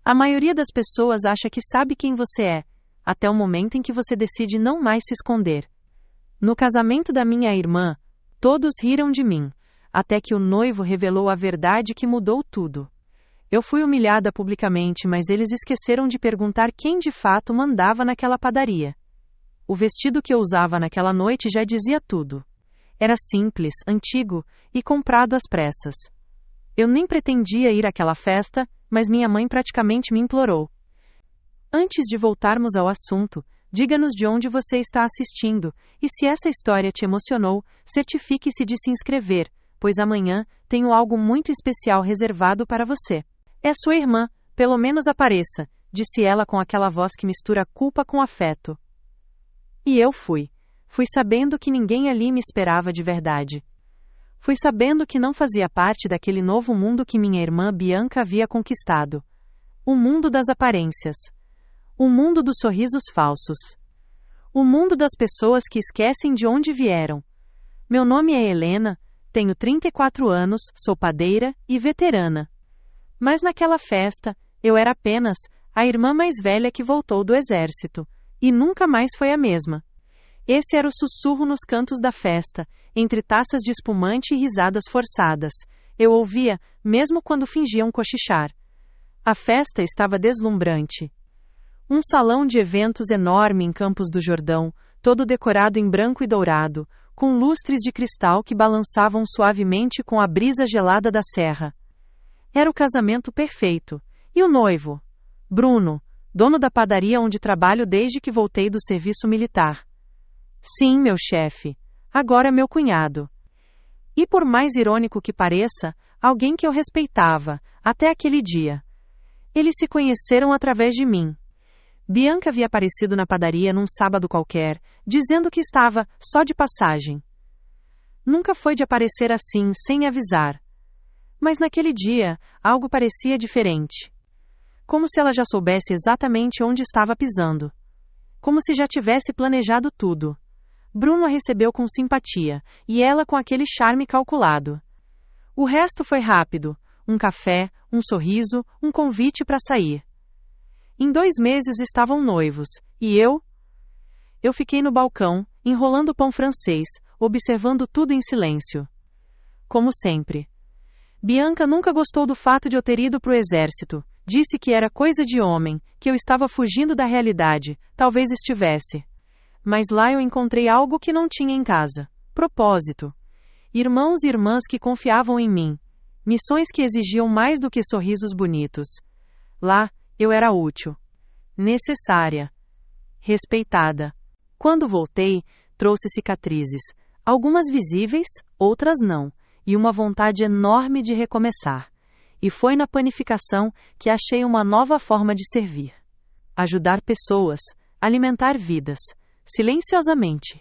A maioria das pessoas acha que sabe quem você é, até o momento em que você decide não mais se esconder. No casamento da minha irmã, todos riram de mim, até que o noivo revelou a verdade que mudou tudo. Eu fui humilhada publicamente, mas eles esqueceram de perguntar quem de fato mandava naquela padaria. O vestido que eu usava naquela noite já dizia tudo. Era simples, antigo e comprado às pressas. Eu nem pretendia ir àquela festa, mas minha mãe praticamente me implorou. Antes de voltarmos ao assunto, diga-nos de onde você está assistindo, e se essa história te emocionou, certifique-se de se inscrever, pois amanhã tenho algo muito especial reservado para você. É sua irmã, pelo menos apareça, disse ela com aquela voz que mistura culpa com afeto. E eu fui. Fui sabendo que ninguém ali me esperava de verdade. Fui sabendo que não fazia parte daquele novo mundo que minha irmã Bianca havia conquistado. O mundo das aparências. O mundo dos sorrisos falsos. O mundo das pessoas que esquecem de onde vieram. Meu nome é Helena, tenho 34 anos, sou padeira e veterana. Mas naquela festa, eu era apenas a irmã mais velha que voltou do exército, e nunca mais foi a mesma. Esse era o sussurro nos cantos da festa, entre taças de espumante e risadas forçadas. Eu ouvia, mesmo quando fingiam cochichar. A festa estava deslumbrante. Um salão de eventos enorme em Campos do Jordão, todo decorado em branco e dourado, com lustres de cristal que balançavam suavemente com a brisa gelada da serra. Era o casamento perfeito. E o noivo? Bruno, dono da padaria onde trabalho desde que voltei do serviço militar. Sim, meu chefe. Agora é meu cunhado. E por mais irônico que pareça, alguém que eu respeitava, até aquele dia. Eles se conheceram através de mim. Bianca havia aparecido na padaria num sábado qualquer, dizendo que estava só de passagem. Nunca foi de aparecer assim, sem avisar. Mas naquele dia, algo parecia diferente. Como se ela já soubesse exatamente onde estava pisando. Como se já tivesse planejado tudo. Bruno a recebeu com simpatia, e ela com aquele charme calculado. O resto foi rápido, um café, um sorriso, um convite para sair. Em 2 meses estavam noivos, e eu? Eu fiquei no balcão, enrolando pão francês, observando tudo em silêncio. Como sempre. Bianca nunca gostou do fato de eu ter ido pro exército, disse que era coisa de homem, que eu estava fugindo da realidade, talvez estivesse. Mas lá eu encontrei algo que não tinha em casa. Propósito. Irmãos e irmãs que confiavam em mim. Missões que exigiam mais do que sorrisos bonitos. Lá, eu era útil. Necessária. Respeitada. Quando voltei, trouxe cicatrizes. Algumas visíveis, outras não. E uma vontade enorme de recomeçar. E foi na panificação que achei uma nova forma de servir. Ajudar pessoas. Alimentar vidas. Silenciosamente.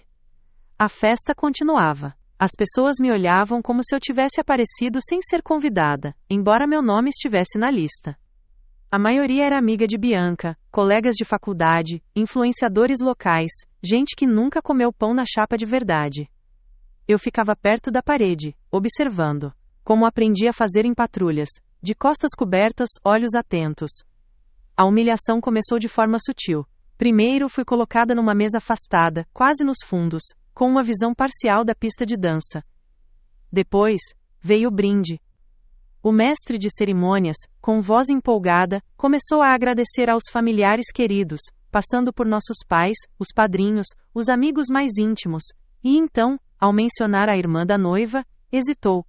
A festa continuava. As pessoas me olhavam como se eu tivesse aparecido sem ser convidada, embora meu nome estivesse na lista. A maioria era amiga de Bianca, colegas de faculdade, influenciadores locais, gente que nunca comeu pão na chapa de verdade. Eu ficava perto da parede, observando, como aprendi a fazer em patrulhas, de costas cobertas, olhos atentos. A humilhação começou de forma sutil. Primeiro fui colocada numa mesa afastada, quase nos fundos, com uma visão parcial da pista de dança. Depois, veio o brinde. O mestre de cerimônias, com voz empolgada, começou a agradecer aos familiares queridos, passando por nossos pais, os padrinhos, os amigos mais íntimos, e então, ao mencionar a irmã da noiva, hesitou.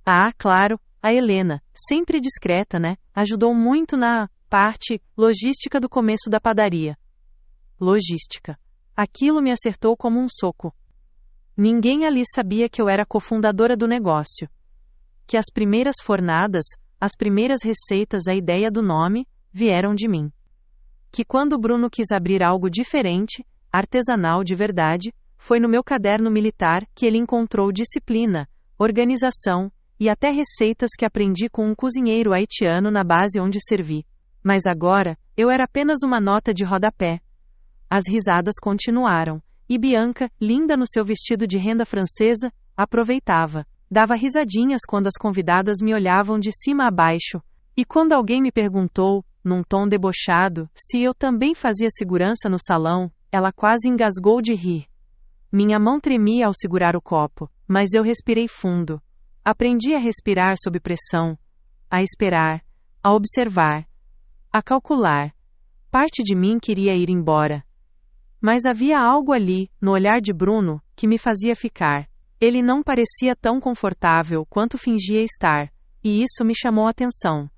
Ah, claro, a Helena, sempre discreta, né? Ajudou muito na parte logística do começo da padaria. Logística. Aquilo me acertou como um soco. Ninguém ali sabia que eu era cofundadora do negócio. Que as primeiras fornadas, as primeiras receitas, a ideia do nome, vieram de mim. Que quando Bruno quis abrir algo diferente, artesanal de verdade, foi no meu caderno militar que ele encontrou disciplina, organização e até receitas que aprendi com um cozinheiro haitiano na base onde servi. Mas agora, eu era apenas uma nota de rodapé. As risadas continuaram, e Bianca, linda no seu vestido de renda francesa, aproveitava. Dava risadinhas quando as convidadas me olhavam de cima a baixo, e quando alguém me perguntou, num tom debochado, se eu também fazia segurança no salão. Ela quase engasgou de rir. Minha mão tremia ao segurar o copo, mas eu respirei fundo. Aprendi a respirar sob pressão, a esperar, a observar, a calcular. Parte de mim queria ir embora. Mas havia algo ali, no olhar de Bruno, que me fazia ficar. Ele não parecia tão confortável quanto fingia estar, e isso me chamou a atenção.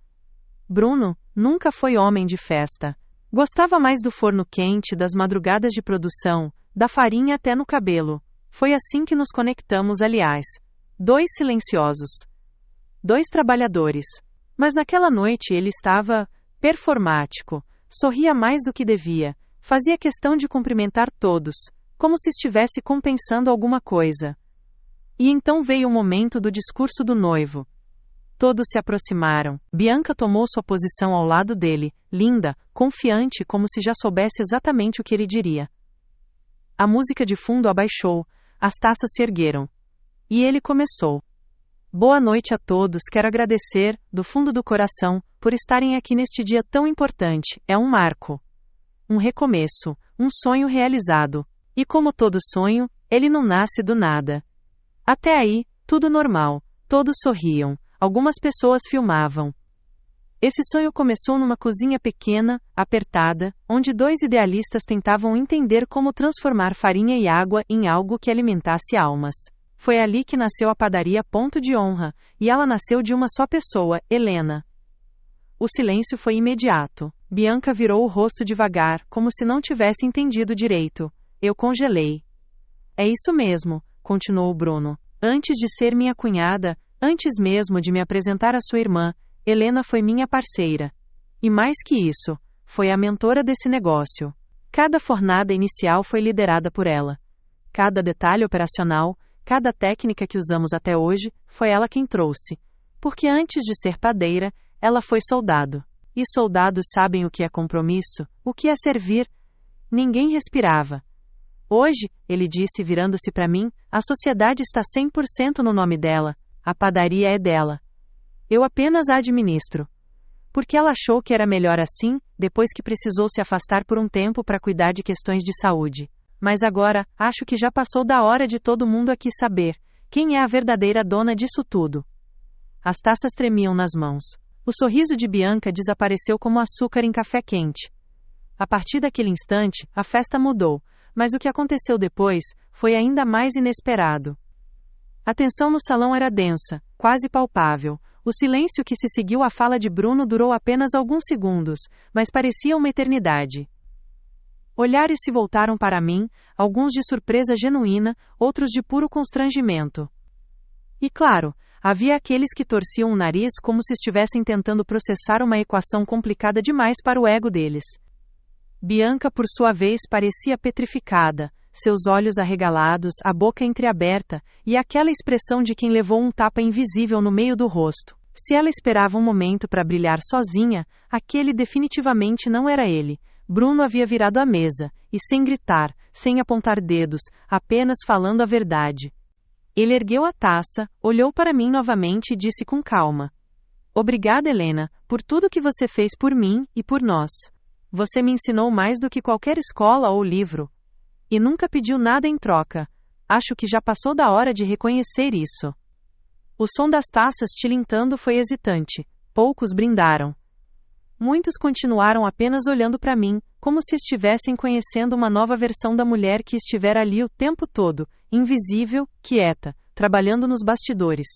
Bruno nunca foi homem de festa. Gostava mais do forno quente, das madrugadas de produção, da farinha até no cabelo. Foi assim que nos conectamos, aliás. 2 silenciosos. 2 trabalhadores. Mas naquela noite ele estava performático. Sorria mais do que devia. Fazia questão de cumprimentar todos, como se estivesse compensando alguma coisa. E então veio o momento do discurso do noivo. Todos se aproximaram. Bianca tomou sua posição ao lado dele, linda, confiante, como se já soubesse exatamente o que ele diria. A música de fundo abaixou, as taças se ergueram. E ele começou. Boa noite a todos, quero agradecer, do fundo do coração, por estarem aqui neste dia tão importante. É um marco. Um recomeço, um sonho realizado. E como todo sonho, ele não nasce do nada. Até aí, tudo normal. Todos sorriam. Algumas pessoas filmavam. Esse sonho começou numa cozinha pequena, apertada, onde 2 idealistas tentavam entender como transformar farinha e água em algo que alimentasse almas. Foi ali que nasceu a padaria Ponto de Honra, e ela nasceu de uma só pessoa, Helena. O silêncio foi imediato. Bianca virou o rosto devagar, como se não tivesse entendido direito. Eu congelei. É isso mesmo, continuou Bruno. Antes de ser minha cunhada, antes mesmo de me apresentar à sua irmã, Helena foi minha parceira. E mais que isso, foi a mentora desse negócio. Cada fornada inicial foi liderada por ela. Cada detalhe operacional, cada técnica que usamos até hoje, foi ela quem trouxe. Porque antes de ser padeira, ela foi soldado. E soldados sabem o que é compromisso, o que é servir. Ninguém respirava. Hoje, ele disse virando-se para mim, a sociedade está 100% no nome dela. A padaria é dela. Eu apenas a administro. Porque ela achou que era melhor assim, depois que precisou se afastar por um tempo para cuidar de questões de saúde. Mas agora, acho que já passou da hora de todo mundo aqui saber quem é a verdadeira dona disso tudo. As taças tremiam nas mãos. O sorriso de Bianca desapareceu como açúcar em café quente. A partir daquele instante, a festa mudou, mas o que aconteceu depois foi ainda mais inesperado. A tensão no salão era densa, quase palpável. O silêncio que se seguiu à fala de Bruno durou apenas alguns segundos, mas parecia uma eternidade. Olhares se voltaram para mim, alguns de surpresa genuína, outros de puro constrangimento. E claro, havia aqueles que torciam o nariz como se estivessem tentando processar uma equação complicada demais para o ego deles. Bianca, por sua vez, parecia petrificada, seus olhos arregalados, a boca entreaberta, e aquela expressão de quem levou um tapa invisível no meio do rosto. Se ela esperava um momento para brilhar sozinha, aquele definitivamente não era ele. Bruno havia virado a mesa, e sem gritar, sem apontar dedos, apenas falando a verdade. Ele ergueu a taça, olhou para mim novamente e disse com calma: Obrigada, Helena, por tudo que você fez por mim e por nós. Você me ensinou mais do que qualquer escola ou livro. E nunca pediu nada em troca. Acho que já passou da hora de reconhecer isso. O som das taças tilintando foi hesitante. Poucos brindaram. Muitos continuaram apenas olhando para mim, como se estivessem conhecendo uma nova versão da mulher que estivera ali o tempo todo, invisível, quieta, trabalhando nos bastidores.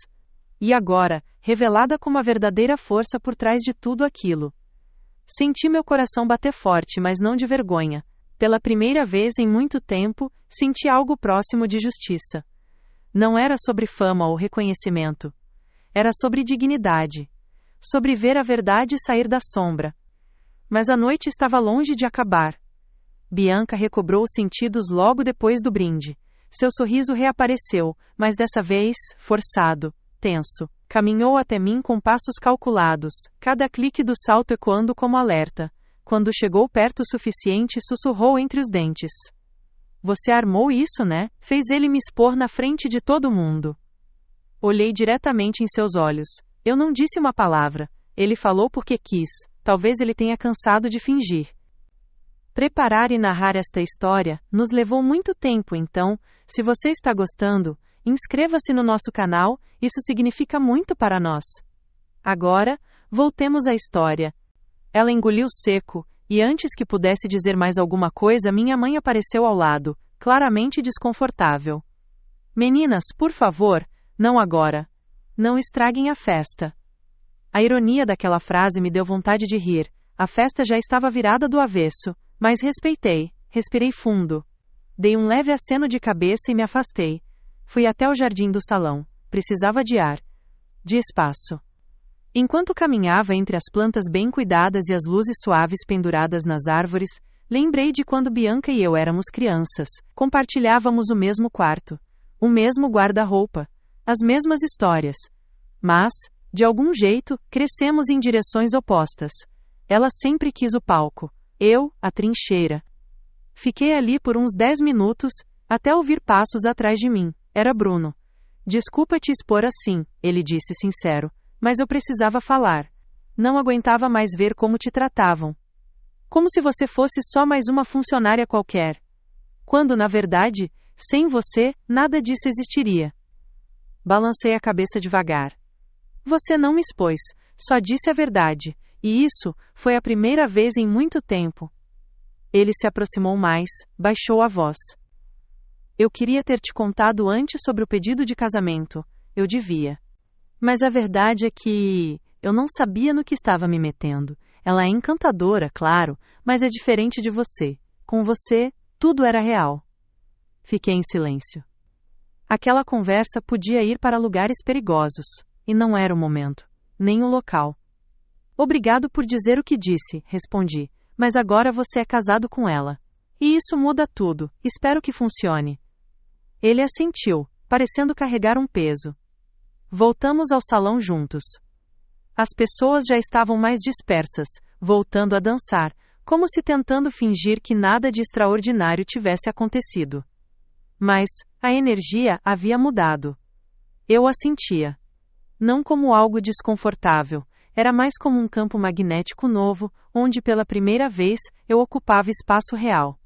E agora, revelada como a verdadeira força por trás de tudo aquilo. Senti meu coração bater forte, mas não de vergonha. Pela primeira vez em muito tempo, senti algo próximo de justiça. Não era sobre fama ou reconhecimento. Era sobre dignidade. Sobre ver a verdade sair da sombra. Mas a noite estava longe de acabar. Bianca recobrou os sentidos logo depois do brinde. Seu sorriso reapareceu, mas dessa vez, forçado, tenso. Caminhou até mim com passos calculados, cada clique do salto ecoando como alerta. Quando chegou perto o suficiente, sussurrou entre os dentes: Você armou isso, né? Fez ele me expor na frente de todo mundo. Olhei diretamente em seus olhos. Eu não disse uma palavra. Ele falou porque quis. talvez ele tenha cansado de fingir. Preparar e narrar esta história nos levou muito tempo, então, se você está gostando, inscreva-se no nosso canal, isso significa muito para nós. Agora, voltemos à história. Ela engoliu seco, e antes que pudesse dizer mais alguma coisa, minha mãe apareceu ao lado, claramente desconfortável. Meninas, por favor, não agora. Não estraguem a festa. A ironia daquela frase me deu vontade de rir. A festa já estava virada do avesso, mas respirei fundo. Dei um leve aceno de cabeça e me afastei. Fui até o jardim do salão. Precisava de ar. De espaço. Enquanto caminhava entre as plantas bem cuidadas e as luzes suaves penduradas nas árvores, lembrei de quando Bianca e eu éramos crianças. Compartilhávamos o mesmo quarto, o mesmo guarda-roupa, as mesmas histórias. Mas, de algum jeito, crescemos em direções opostas. Ela sempre quis o palco, eu, a trincheira. Fiquei ali por uns 10 minutos, até ouvir passos atrás de mim. Era Bruno. Desculpa te expor assim, ele disse sincero. Mas eu precisava falar. Não aguentava mais ver como te tratavam. Como se você fosse só mais uma funcionária qualquer. Quando, na verdade, sem você, nada disso existiria. Balancei a cabeça devagar. Você não me expôs, só disse a verdade, e isso foi a primeira vez em muito tempo. Ele se aproximou mais, baixou a voz. Eu queria ter te contado antes sobre o pedido de casamento. Eu devia. Mas a verdade é que eu não sabia no que estava me metendo. Ela é encantadora, claro, mas é diferente de você. Com você, tudo era real. Fiquei em silêncio. Aquela conversa podia ir para lugares perigosos, e não era o momento, nem o local. Obrigado por dizer o que disse, respondi, mas agora você é casado com ela. E isso muda tudo, espero que funcione. Ele assentiu, parecendo carregar um peso. Voltamos ao salão juntos. As pessoas já estavam mais dispersas, voltando a dançar, como se tentando fingir que nada de extraordinário tivesse acontecido. Mas a energia havia mudado. Eu a sentia. Não como algo desconfortável, era mais como um campo magnético novo, onde pela primeira vez eu ocupava espaço real.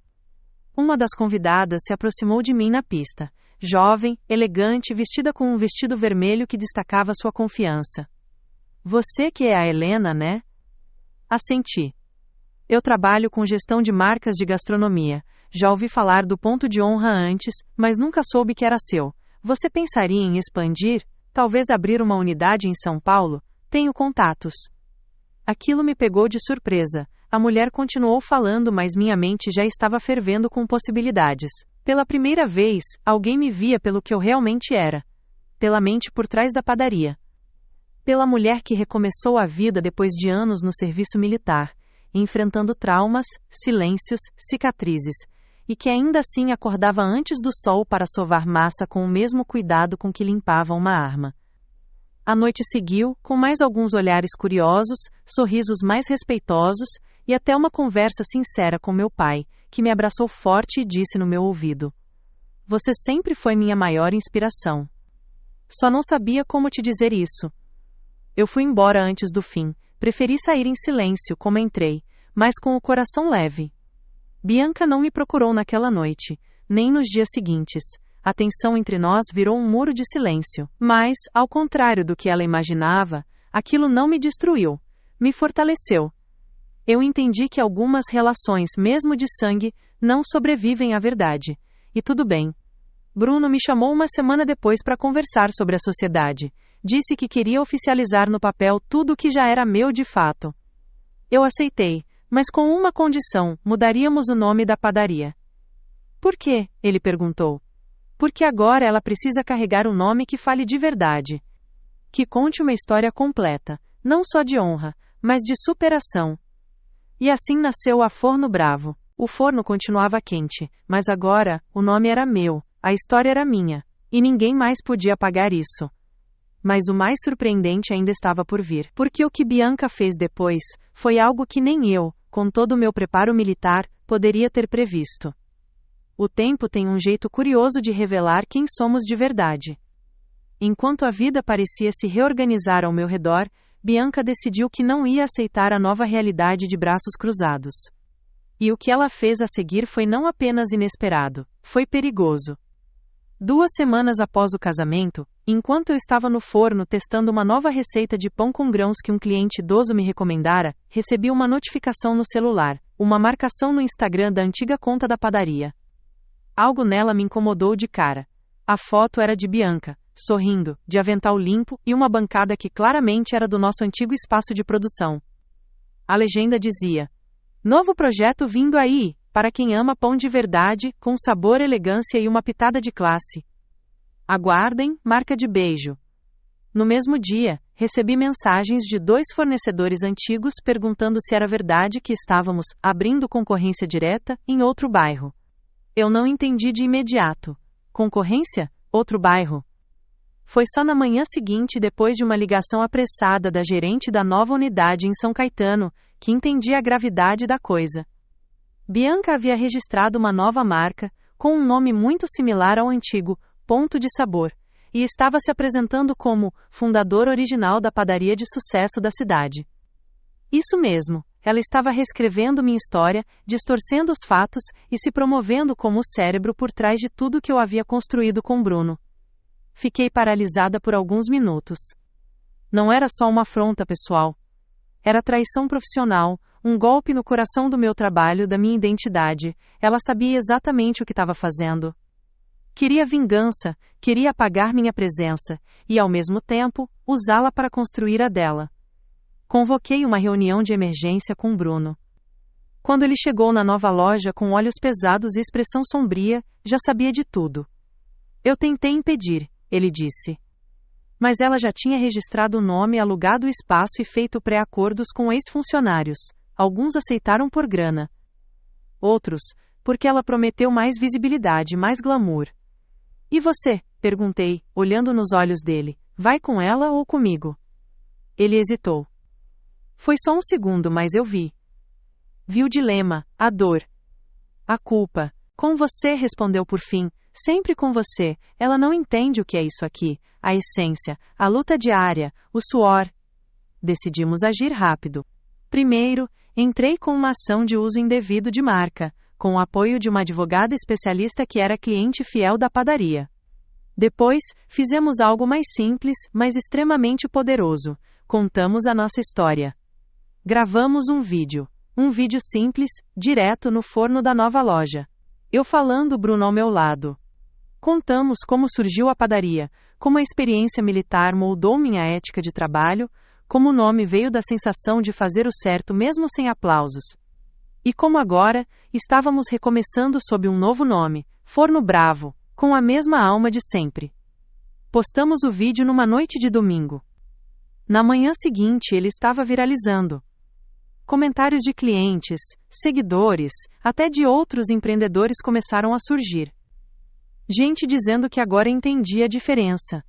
Uma das convidadas se aproximou de mim na pista. Jovem, elegante, vestida com um vestido vermelho que destacava sua confiança. Você que é a Helena, né? Assenti. Eu trabalho com gestão de marcas de gastronomia. Já ouvi falar do ponto de honra antes, mas nunca soube que era seu. Você pensaria em expandir? Talvez abrir uma unidade em São Paulo? Tenho contatos. Aquilo me pegou de surpresa. A mulher continuou falando, mas minha mente já estava fervendo com possibilidades. Pela primeira vez, alguém me via pelo que eu realmente era. Pela mente por trás da padaria. Pela mulher que recomeçou a vida depois de anos no serviço militar, enfrentando traumas, silêncios, cicatrizes, e que ainda assim acordava antes do sol para sovar massa com o mesmo cuidado com que limpava uma arma. A noite seguiu, com mais alguns olhares curiosos, sorrisos mais respeitosos, e até uma conversa sincera com meu pai, que me abraçou forte e disse no meu ouvido: Você sempre foi minha maior inspiração. Só não sabia como te dizer isso. Eu fui embora antes do fim, preferi sair em silêncio como entrei, mas com o coração leve. Bianca não me procurou naquela noite, nem nos dias seguintes. A tensão entre nós virou um muro de silêncio, mas, ao contrário do que ela imaginava, aquilo não me destruiu, me fortaleceu. Eu entendi que algumas relações, mesmo de sangue, não sobrevivem à verdade. E tudo bem. Bruno me chamou uma semana depois para conversar sobre a sociedade. Disse que queria oficializar no papel tudo o que já era meu de fato. Eu aceitei, mas com uma condição: mudaríamos o nome da padaria. Por quê? Ele perguntou. Porque agora ela precisa carregar um nome que fale de verdade. Que conte uma história completa, não só de honra, mas de superação. E assim nasceu a Forno Bravo. O forno continuava quente, mas agora, o nome era meu, a história era minha, e ninguém mais podia apagar isso. Mas o mais surpreendente ainda estava por vir, porque o que Bianca fez depois, foi algo que nem eu, com todo o meu preparo militar, poderia ter previsto. O tempo tem um jeito curioso de revelar quem somos de verdade. Enquanto a vida parecia se reorganizar ao meu redor, Bianca decidiu que não ia aceitar a nova realidade de braços cruzados. E o que ela fez a seguir foi não apenas inesperado, foi perigoso. 2 semanas após o casamento, enquanto eu estava no forno testando uma nova receita de pão com grãos que um cliente idoso me recomendara, recebi uma notificação no celular, uma marcação no Instagram da antiga conta da padaria. Algo nela me incomodou de cara. A foto era de Bianca, sorrindo, de avental limpo e uma bancada que claramente era do nosso antigo espaço de produção. A legenda dizia: "Novo projeto vindo aí, para quem ama pão de verdade, com sabor, elegância e uma pitada de classe. Aguardem, marca de beijo." No mesmo dia, recebi mensagens de 2 fornecedores antigos perguntando se era verdade que estávamos abrindo concorrência direta em outro bairro. Eu não entendi de imediato. Concorrência? Outro bairro? Foi só na manhã seguinte, depois de uma ligação apressada da gerente da nova unidade em São Caetano, que entendi a gravidade da coisa. Bianca havia registrado uma nova marca, com um nome muito similar ao antigo, Ponto de Sabor, e estava se apresentando como fundador original da padaria de sucesso da cidade. Isso mesmo, ela estava reescrevendo minha história, distorcendo os fatos e se promovendo como o cérebro por trás de tudo que eu havia construído com Bruno. Fiquei paralisada por alguns minutos. Não era só uma afronta pessoal. Era traição profissional, um golpe no coração do meu trabalho, da minha identidade. Ela sabia exatamente o que estava fazendo. Queria vingança, queria apagar minha presença, e ao mesmo tempo, usá-la para construir a dela. Convoquei uma reunião de emergência com Bruno. Quando ele chegou na nova loja com olhos pesados e expressão sombria, já sabia de tudo. Eu tentei impedir, ele disse. Mas ela já tinha registrado o nome, alugado o espaço e feito pré-acordos com ex-funcionários. Alguns aceitaram por grana. Outros, porque ela prometeu mais visibilidade, mais glamour. E você? Perguntei, olhando nos olhos dele. Vai com ela ou comigo? Ele hesitou. Foi só um segundo, mas eu vi. Vi o dilema, a dor. A culpa. Com você, respondeu por fim. Sempre com você. Ela não entende o que é isso aqui. A essência, a luta diária, o suor. Decidimos agir rápido. Primeiro, entrei com uma ação de uso indevido de marca, com o apoio de uma advogada especialista que era cliente fiel da padaria. Depois, fizemos algo mais simples, mas extremamente poderoso. Contamos a nossa história. Gravamos um vídeo simples, direto no forno da nova loja. Eu falando, Bruno ao meu lado. Contamos como surgiu a padaria, como a experiência militar moldou minha ética de trabalho, como o nome veio da sensação de fazer o certo mesmo sem aplausos. E como agora, estávamos recomeçando sob um novo nome, Forno Bravo, com a mesma alma de sempre. Postamos o vídeo numa noite de domingo. Na manhã seguinte ele estava viralizando. Comentários de clientes, seguidores, até de outros empreendedores começaram a surgir. Gente dizendo que agora entendia a diferença.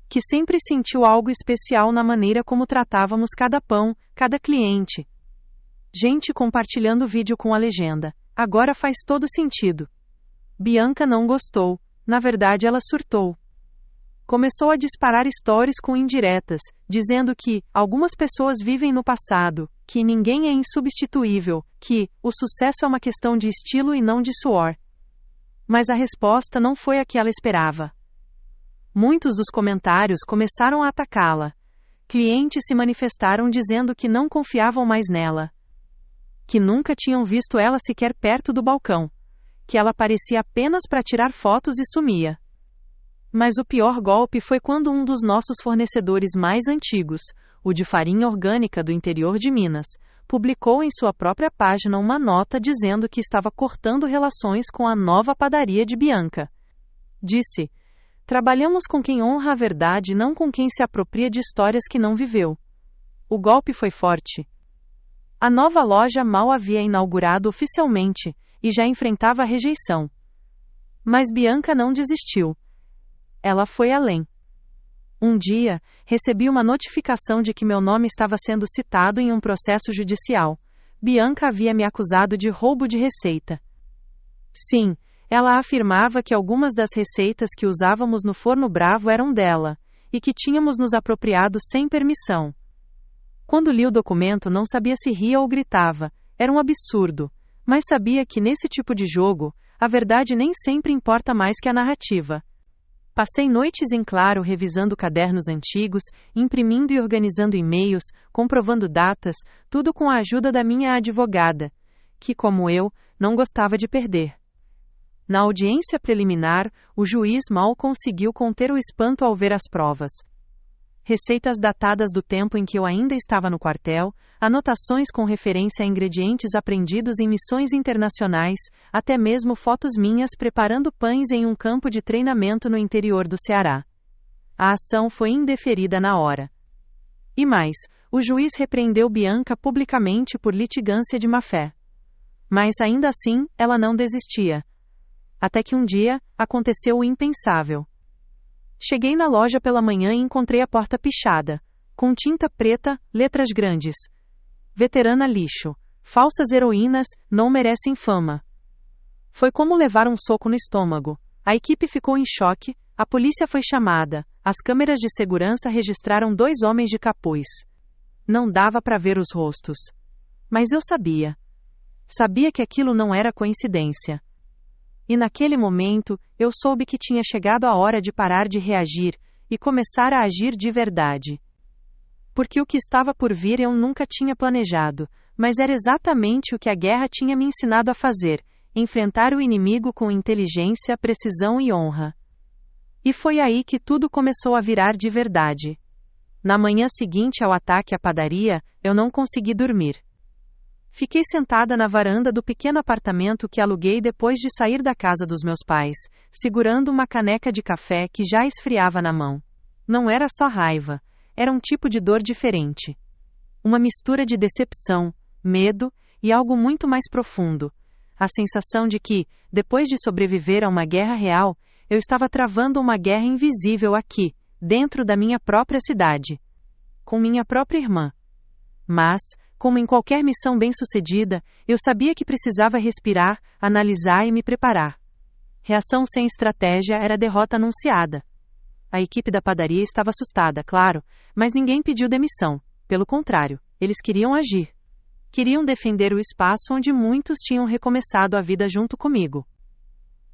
Que sempre sentiu algo especial na maneira como tratávamos cada pão, cada cliente. Gente compartilhando o vídeo com a legenda: "Agora faz todo sentido." Bianca não gostou. Na verdade, ela surtou. Começou a disparar stories com indiretas, dizendo que algumas pessoas vivem no passado, que ninguém é insubstituível, que o sucesso é uma questão de estilo e não de suor. Mas a resposta não foi a que ela esperava. Muitos dos comentários começaram a atacá-la. Clientes se manifestaram dizendo que não confiavam mais nela. Que nunca tinham visto ela sequer perto do balcão. Que ela aparecia apenas para tirar fotos e sumia. Mas o pior golpe foi quando um dos nossos fornecedores mais antigos, o de farinha orgânica do interior de Minas, publicou em sua própria página uma nota dizendo que estava cortando relações com a nova padaria de Bianca. Disse: "Trabalhamos com quem honra a verdade, não com quem se apropria de histórias que não viveu." O golpe foi forte. A nova loja mal havia inaugurado oficialmente e já enfrentava a rejeição. Mas Bianca não desistiu. Ela foi além. Um dia, recebi uma notificação de que meu nome estava sendo citado em um processo judicial. Bianca havia me acusado de roubo de receita. Sim, ela afirmava que algumas das receitas que usávamos no Forno Bravo eram dela, e que tínhamos nos apropriado sem permissão. Quando li o documento, não sabia se ria ou gritava. Era um absurdo. Mas sabia que nesse tipo de jogo, a verdade nem sempre importa mais que a narrativa. Passei noites em claro revisando cadernos antigos, imprimindo e organizando e-mails, comprovando datas, tudo com a ajuda da minha advogada, que, como eu, não gostava de perder. Na audiência preliminar, o juiz mal conseguiu conter o espanto ao ver as provas. Receitas datadas do tempo em que eu ainda estava no quartel, anotações com referência a ingredientes apreendidos em missões internacionais, até mesmo fotos minhas preparando pães em um campo de treinamento no interior do Ceará. A ação foi indeferida na hora. E mais, o juiz repreendeu Bianca publicamente por litigância de má-fé. Mas ainda assim, ela não desistia. Até que um dia, aconteceu o impensável. Cheguei na loja pela manhã e encontrei a porta pichada, com tinta preta, letras grandes. Veterana lixo. Falsas heroínas, não merecem fama. Foi como levar um soco no estômago. A equipe ficou em choque, a polícia foi chamada, as câmeras de segurança registraram 2 homens de capuz. Não dava para ver os rostos. Mas eu sabia. Sabia que aquilo não era coincidência. E naquele momento, eu soube que tinha chegado a hora de parar de reagir e começar a agir de verdade. Porque o que estava por vir eu nunca tinha planejado, mas era exatamente o que a guerra tinha me ensinado a fazer: enfrentar o inimigo com inteligência, precisão e honra. E foi aí que tudo começou a virar de verdade. Na manhã seguinte ao ataque à padaria, eu não consegui dormir. Fiquei sentada na varanda do pequeno apartamento que aluguei depois de sair da casa dos meus pais, segurando uma caneca de café que já esfriava na mão. Não era só raiva, era um tipo de dor diferente. Uma mistura de decepção, medo e algo muito mais profundo. A sensação de que, depois de sobreviver a uma guerra real, eu estava travando uma guerra invisível aqui, dentro da minha própria cidade. Com minha própria irmã. Mas, como em qualquer missão bem-sucedida, eu sabia que precisava respirar, analisar e me preparar. Reação sem estratégia era derrota anunciada. A equipe da padaria estava assustada, claro, mas ninguém pediu demissão. Pelo contrário, eles queriam agir. Queriam defender o espaço onde muitos tinham recomeçado a vida junto comigo.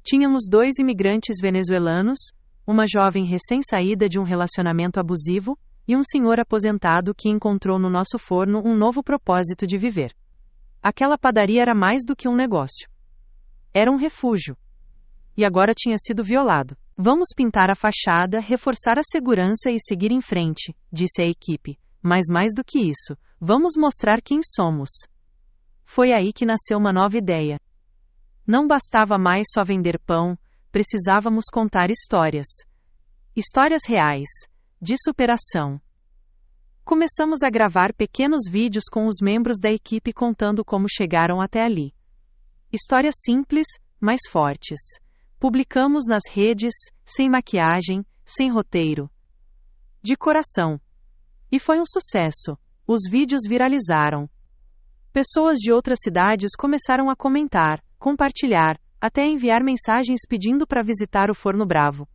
Tínhamos 2 imigrantes venezuelanos, uma jovem recém-saída de um relacionamento abusivo, e um senhor aposentado que encontrou no nosso forno um novo propósito de viver. Aquela padaria era mais do que um negócio. Era um refúgio. E agora tinha sido violado. Vamos pintar a fachada, reforçar a segurança e seguir em frente, disse a equipe. Mas mais do que isso, vamos mostrar quem somos. Foi aí que nasceu uma nova ideia. Não bastava mais só vender pão, precisávamos contar histórias. Histórias reais. De superação. Começamos a gravar pequenos vídeos com os membros da equipe contando como chegaram até ali. Histórias simples, mas fortes. Publicamos nas redes, sem maquiagem, sem roteiro. De coração. E foi um sucesso. Os vídeos viralizaram. Pessoas de outras cidades começaram a comentar, compartilhar, até enviar mensagens pedindo para visitar o Forno Bravo.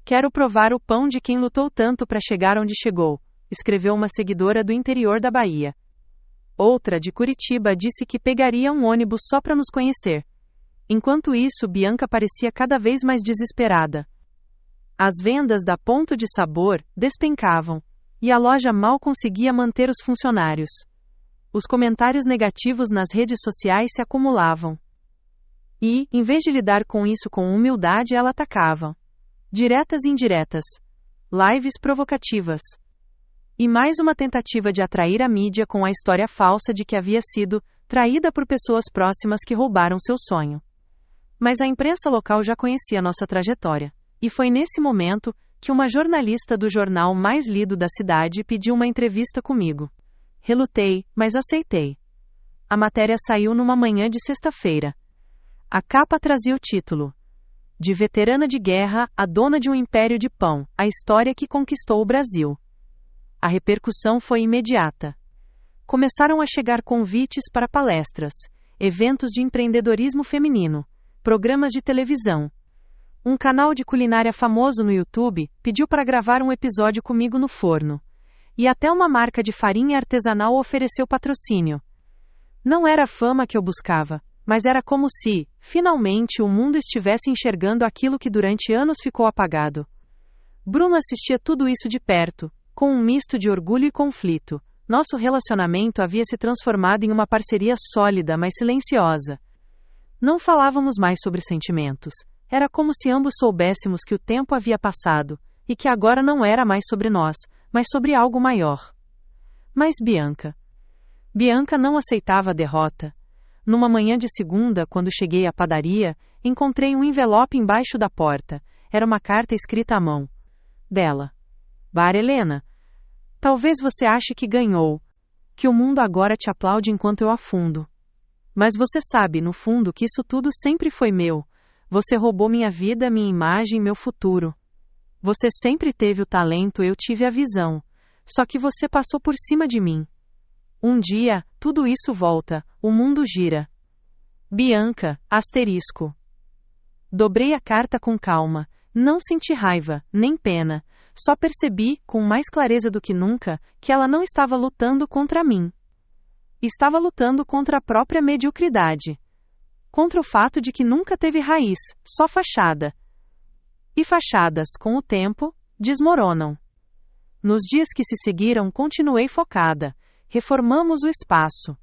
Quero provar o pão de quem lutou tanto para chegar onde chegou, escreveu uma seguidora do interior da Bahia. Outra, de Curitiba, disse que pegaria um ônibus só para nos conhecer. Enquanto isso, Bianca parecia cada vez mais desesperada. As vendas da Ponto de Sabor despencavam, e a loja mal conseguia manter os funcionários. Os comentários negativos nas redes sociais se acumulavam. E, em vez de lidar com isso com humildade, ela atacava. Diretas e indiretas. Lives provocativas. E mais uma tentativa de atrair a mídia com a história falsa de que havia sido traída por pessoas próximas que roubaram seu sonho. Mas a imprensa local já conhecia nossa trajetória. E foi nesse momento que uma jornalista do jornal mais lido da cidade pediu uma entrevista comigo. Relutei, mas aceitei. A matéria saiu numa manhã de sexta-feira. A capa trazia o título: De veterana de guerra a dona de um império de pão, a história que conquistou o Brasil. A repercussão foi imediata. Começaram a chegar convites para palestras, eventos de empreendedorismo feminino, programas de televisão. Um canal de culinária famoso no YouTube pediu para gravar um episódio comigo no forno. e até uma marca de farinha artesanal ofereceu patrocínio. Não era a fama que eu buscava, mas era como se, finalmente, o mundo estivesse enxergando aquilo que durante anos ficou apagado. Bruno assistia tudo isso de perto, com um misto de orgulho e conflito. Nosso relacionamento havia se transformado em uma parceria sólida, mas silenciosa. Não falávamos mais sobre sentimentos. Era como se ambos soubéssemos que o tempo havia passado, e que agora não era mais sobre nós, mas sobre algo maior. Mas Bianca não aceitava a derrota. Numa manhã de segunda, quando cheguei à padaria, encontrei um envelope embaixo da porta. Era uma carta escrita à mão. Dela. Bar Helena. Talvez você ache que ganhou, que o mundo agora te aplaude enquanto eu afundo. Mas você sabe, no fundo, que isso tudo sempre foi meu. Você roubou minha vida, minha imagem, meu futuro. Você sempre teve o talento, eu tive a visão. Só que você passou por cima de mim. Um dia, tudo isso volta, o mundo gira. Bianca, asterisco. Dobrei a carta com calma. Não senti raiva, nem pena. Só percebi, com mais clareza do que nunca, que ela não estava lutando contra mim. Estava lutando contra a própria mediocridade. Contra o fato de que nunca teve raiz, só fachada. E fachadas, com o tempo, desmoronam. Nos dias que se seguiram, continuei focada. Reformamos o espaço.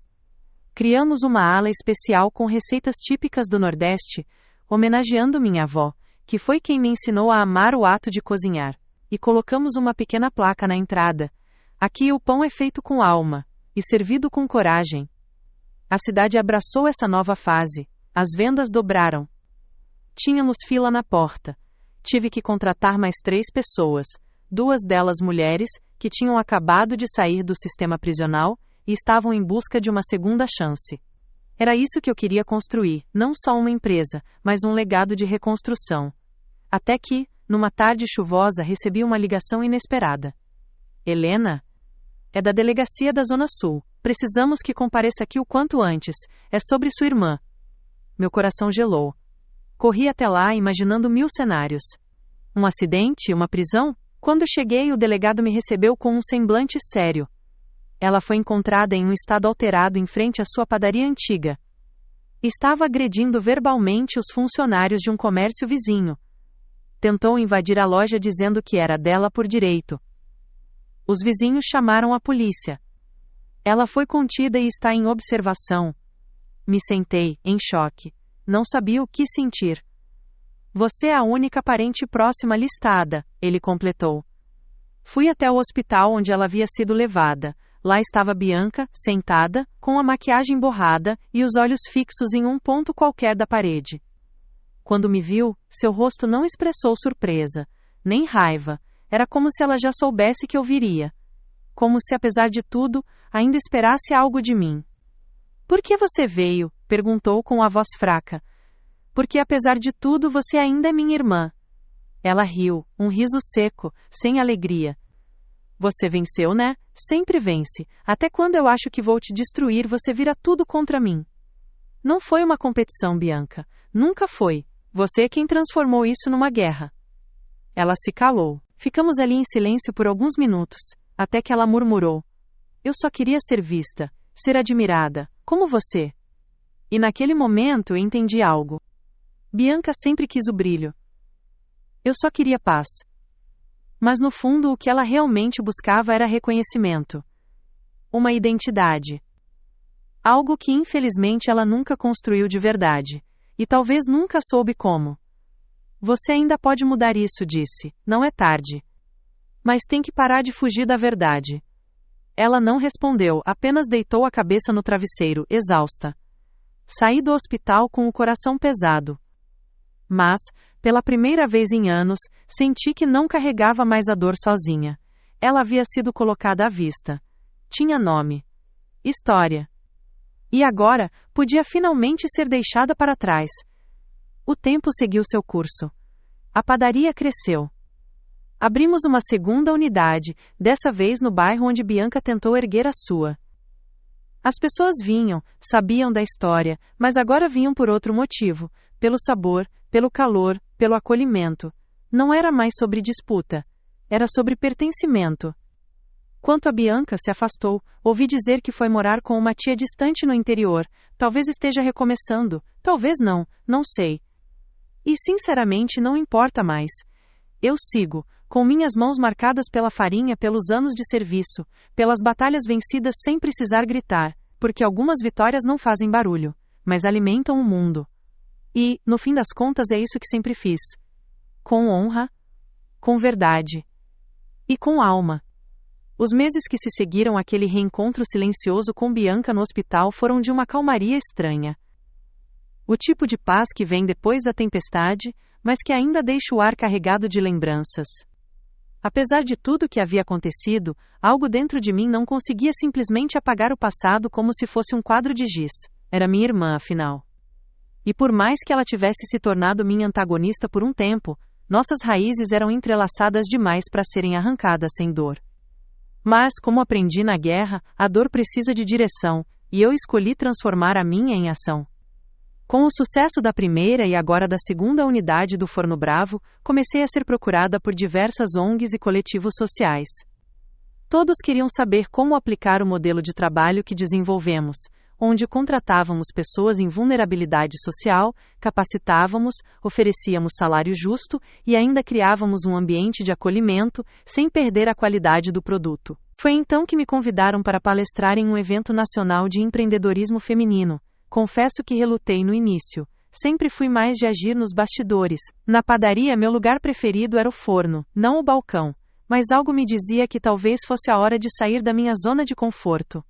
Criamos uma ala especial com receitas típicas do Nordeste, homenageando minha avó, que foi quem me ensinou a amar o ato de cozinhar. E colocamos uma pequena placa na entrada. Aqui o pão é feito com alma, e servido com coragem. A cidade abraçou essa nova fase. As vendas dobraram. Tínhamos fila na porta. Tive que contratar mais 3 pessoas, 2 delas mulheres, que tinham acabado de sair do sistema prisional, e estavam em busca de uma segunda chance. Era isso que eu queria construir, não só uma empresa, mas um legado de reconstrução. Até que, numa tarde chuvosa, recebi uma ligação inesperada. Helena? É da delegacia da Zona Sul. Precisamos que compareça aqui o quanto antes. É sobre sua irmã. Meu coração gelou. Corri até lá imaginando 1000 cenários. Um acidente? Uma prisão? Quando cheguei, o delegado me recebeu com um semblante sério. Ela foi encontrada em um estado alterado em frente à sua padaria antiga. Estava agredindo verbalmente os funcionários de um comércio vizinho. Tentou invadir a loja dizendo que era dela por direito. Os vizinhos chamaram a polícia. Ela foi contida e está em observação. Me sentei, em choque. Não sabia o que sentir. Você é a única parente próxima listada, ele completou. Fui até o hospital onde ela havia sido levada. Lá estava Bianca, sentada, com a maquiagem borrada e os olhos fixos em um ponto qualquer da parede. Quando me viu, seu rosto não expressou surpresa, nem raiva. Era como se ela já soubesse que eu viria. Como se, apesar de tudo, ainda esperasse algo de mim. Por que você veio? Perguntou com a voz fraca. Porque, apesar de tudo, você ainda é minha irmã. Ela riu, um riso seco, sem alegria. Você venceu, né? Sempre vence. Até quando eu acho que vou te destruir, você vira tudo contra mim. Não foi uma competição, Bianca. Nunca foi. Você é quem transformou isso numa guerra. Ela se calou. Ficamos ali em silêncio por alguns minutos, até que ela murmurou. Eu só queria ser vista, ser admirada, como você. E naquele momento eu entendi algo. Bianca sempre quis o brilho. Eu só queria paz. Mas no fundo o que ela realmente buscava era reconhecimento. Uma identidade. Algo que infelizmente ela nunca construiu de verdade. E talvez nunca soube como. Você ainda pode mudar isso, disse. Não é tarde. Mas tem que parar de fugir da verdade. Ela não respondeu, apenas deitou a cabeça no travesseiro, exausta. Saí do hospital com o coração pesado. Mas, pela primeira vez em anos, senti que não carregava mais a dor sozinha. Ela havia sido colocada à vista. Tinha nome. História. E agora, podia finalmente ser deixada para trás. O tempo seguiu seu curso. A padaria cresceu. Abrimos uma segunda unidade, dessa vez no bairro onde Bianca tentou erguer a sua. As pessoas vinham, sabiam da história, mas agora vinham por outro motivo, pelo sabor, pelo calor, pelo acolhimento. Não era mais sobre disputa. Era sobre pertencimento. Quanto a Bianca, se afastou. Ouvi dizer que foi morar com uma tia distante no interior. Talvez esteja recomeçando, talvez não, não sei. E sinceramente não importa mais. Eu sigo, com minhas mãos marcadas pela farinha, pelos anos de serviço, pelas batalhas vencidas sem precisar gritar, porque algumas vitórias não fazem barulho, mas alimentam o mundo. E, no fim das contas, é isso que sempre fiz. Com honra, com verdade e com alma. Os meses que se seguiram àquele reencontro silencioso com Bianca no hospital foram de uma calmaria estranha. O tipo de paz que vem depois da tempestade, mas que ainda deixa o ar carregado de lembranças. Apesar de tudo que havia acontecido, algo dentro de mim não conseguia simplesmente apagar o passado como se fosse um quadro de giz. Era minha irmã, afinal. E por mais que ela tivesse se tornado minha antagonista por um tempo, nossas raízes eram entrelaçadas demais para serem arrancadas sem dor. Mas, como aprendi na guerra, a dor precisa de direção, e eu escolhi transformar a minha em ação. Com o sucesso da primeira e agora da segunda unidade do Forno Bravo, comecei a ser procurada por diversas ONGs e coletivos sociais. Todos queriam saber como aplicar o modelo de trabalho que desenvolvemos, onde contratávamos pessoas em vulnerabilidade social, capacitávamos, oferecíamos salário justo e ainda criávamos um ambiente de acolhimento, sem perder a qualidade do produto. Foi então que me convidaram para palestrar em um evento nacional de empreendedorismo feminino. Confesso que relutei no início. Sempre fui mais de agir nos bastidores. Na padaria, meu lugar preferido era o forno, não o balcão. Mas algo me dizia que talvez fosse a hora de sair da minha zona de conforto.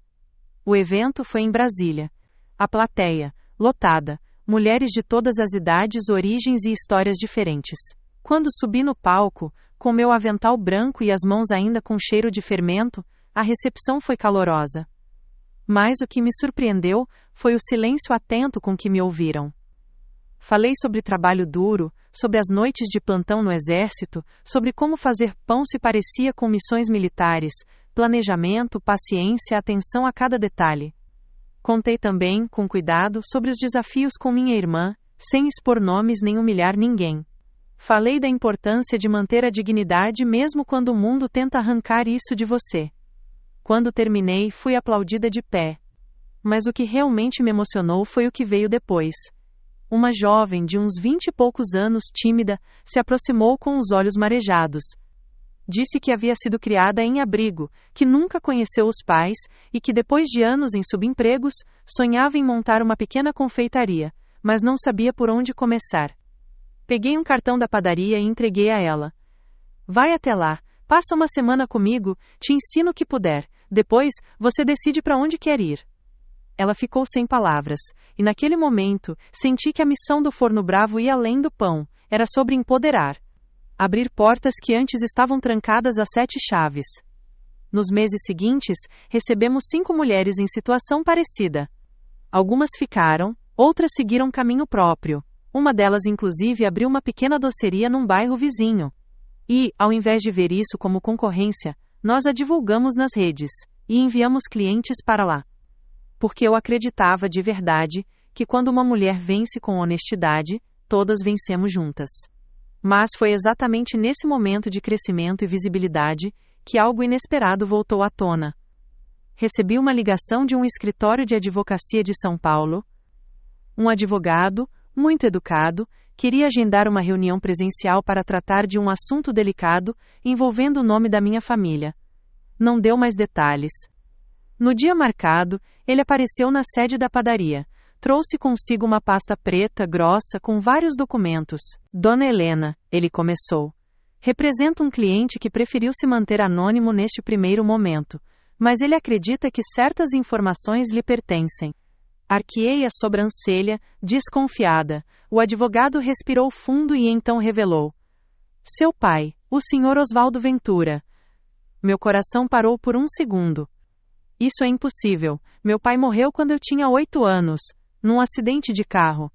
O evento foi em Brasília. A plateia, lotada, mulheres de todas as idades, origens e histórias diferentes. Quando subi no palco, com meu avental branco e as mãos ainda com cheiro de fermento, a recepção foi calorosa. Mas o que me surpreendeu foi o silêncio atento com que me ouviram. Falei sobre trabalho duro, sobre as noites de plantão no exército, sobre como fazer pão se parecia com missões militares, planejamento, paciência, atenção a cada detalhe. Contei também, com cuidado, sobre os desafios com minha irmã, sem expor nomes nem humilhar ninguém. Falei da importância de manter a dignidade mesmo quando o mundo tenta arrancar isso de você. Quando terminei, fui aplaudida de pé. Mas o que realmente me emocionou foi o que veio depois. Uma jovem de uns 20 e poucos anos, tímida, se aproximou com os olhos marejados. Disse que havia sido criada em abrigo, que nunca conheceu os pais e que depois de anos em subempregos, sonhava em montar uma pequena confeitaria, mas não sabia por onde começar. Peguei um cartão da padaria e entreguei a ela. Vai até lá, passa uma semana comigo, te ensino o que puder, depois você decide para onde quer ir. Ela ficou sem palavras, e naquele momento, senti que a missão do Forno Bravo ia além do pão, era sobre empoderar. Abrir portas que antes estavam trancadas a 7 chaves. Nos meses seguintes, recebemos 5 mulheres em situação parecida. Algumas ficaram, outras seguiram caminho próprio. Uma delas inclusive abriu uma pequena doceria num bairro vizinho. E, ao invés de ver isso como concorrência, nós a divulgamos nas redes, e enviamos clientes para lá. Porque eu acreditava de verdade, que quando uma mulher vence com honestidade, todas vencemos juntas. Mas foi exatamente nesse momento de crescimento e visibilidade, que algo inesperado voltou à tona. Recebi uma ligação de um escritório de advocacia de São Paulo. Um advogado, muito educado, queria agendar uma reunião presencial para tratar de um assunto delicado, envolvendo o nome da minha família. Não deu mais detalhes. No dia marcado, ele apareceu na sede da padaria. Trouxe consigo uma pasta preta, grossa, com vários documentos. Dona Helena, ele começou. Representa um cliente que preferiu se manter anônimo neste primeiro momento, mas ele acredita que certas informações lhe pertencem. Arqueei a sobrancelha, desconfiada. O advogado respirou fundo e então revelou. Seu pai, o Sr. Osvaldo Ventura. Meu coração parou por um segundo. Isso é impossível. Meu pai morreu quando eu tinha 8 anos. Num acidente de carro.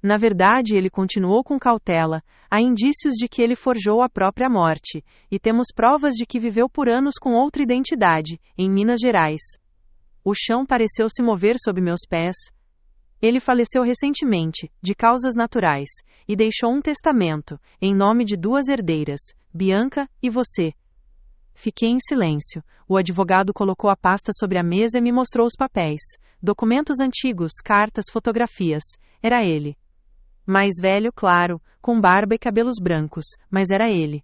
Na verdade, ele continuou com cautela, há indícios de que ele forjou a própria morte, e temos provas de que viveu por anos com outra identidade, em Minas Gerais. O chão pareceu se mover sob meus pés. Ele faleceu recentemente, de causas naturais, e deixou um testamento, em nome de 2 herdeiras, Bianca e você. Fiquei em silêncio. O advogado colocou a pasta sobre a mesa e me mostrou os papéis. Documentos antigos, cartas, fotografias. Era ele. Mais velho, claro, com barba e cabelos brancos, mas era ele.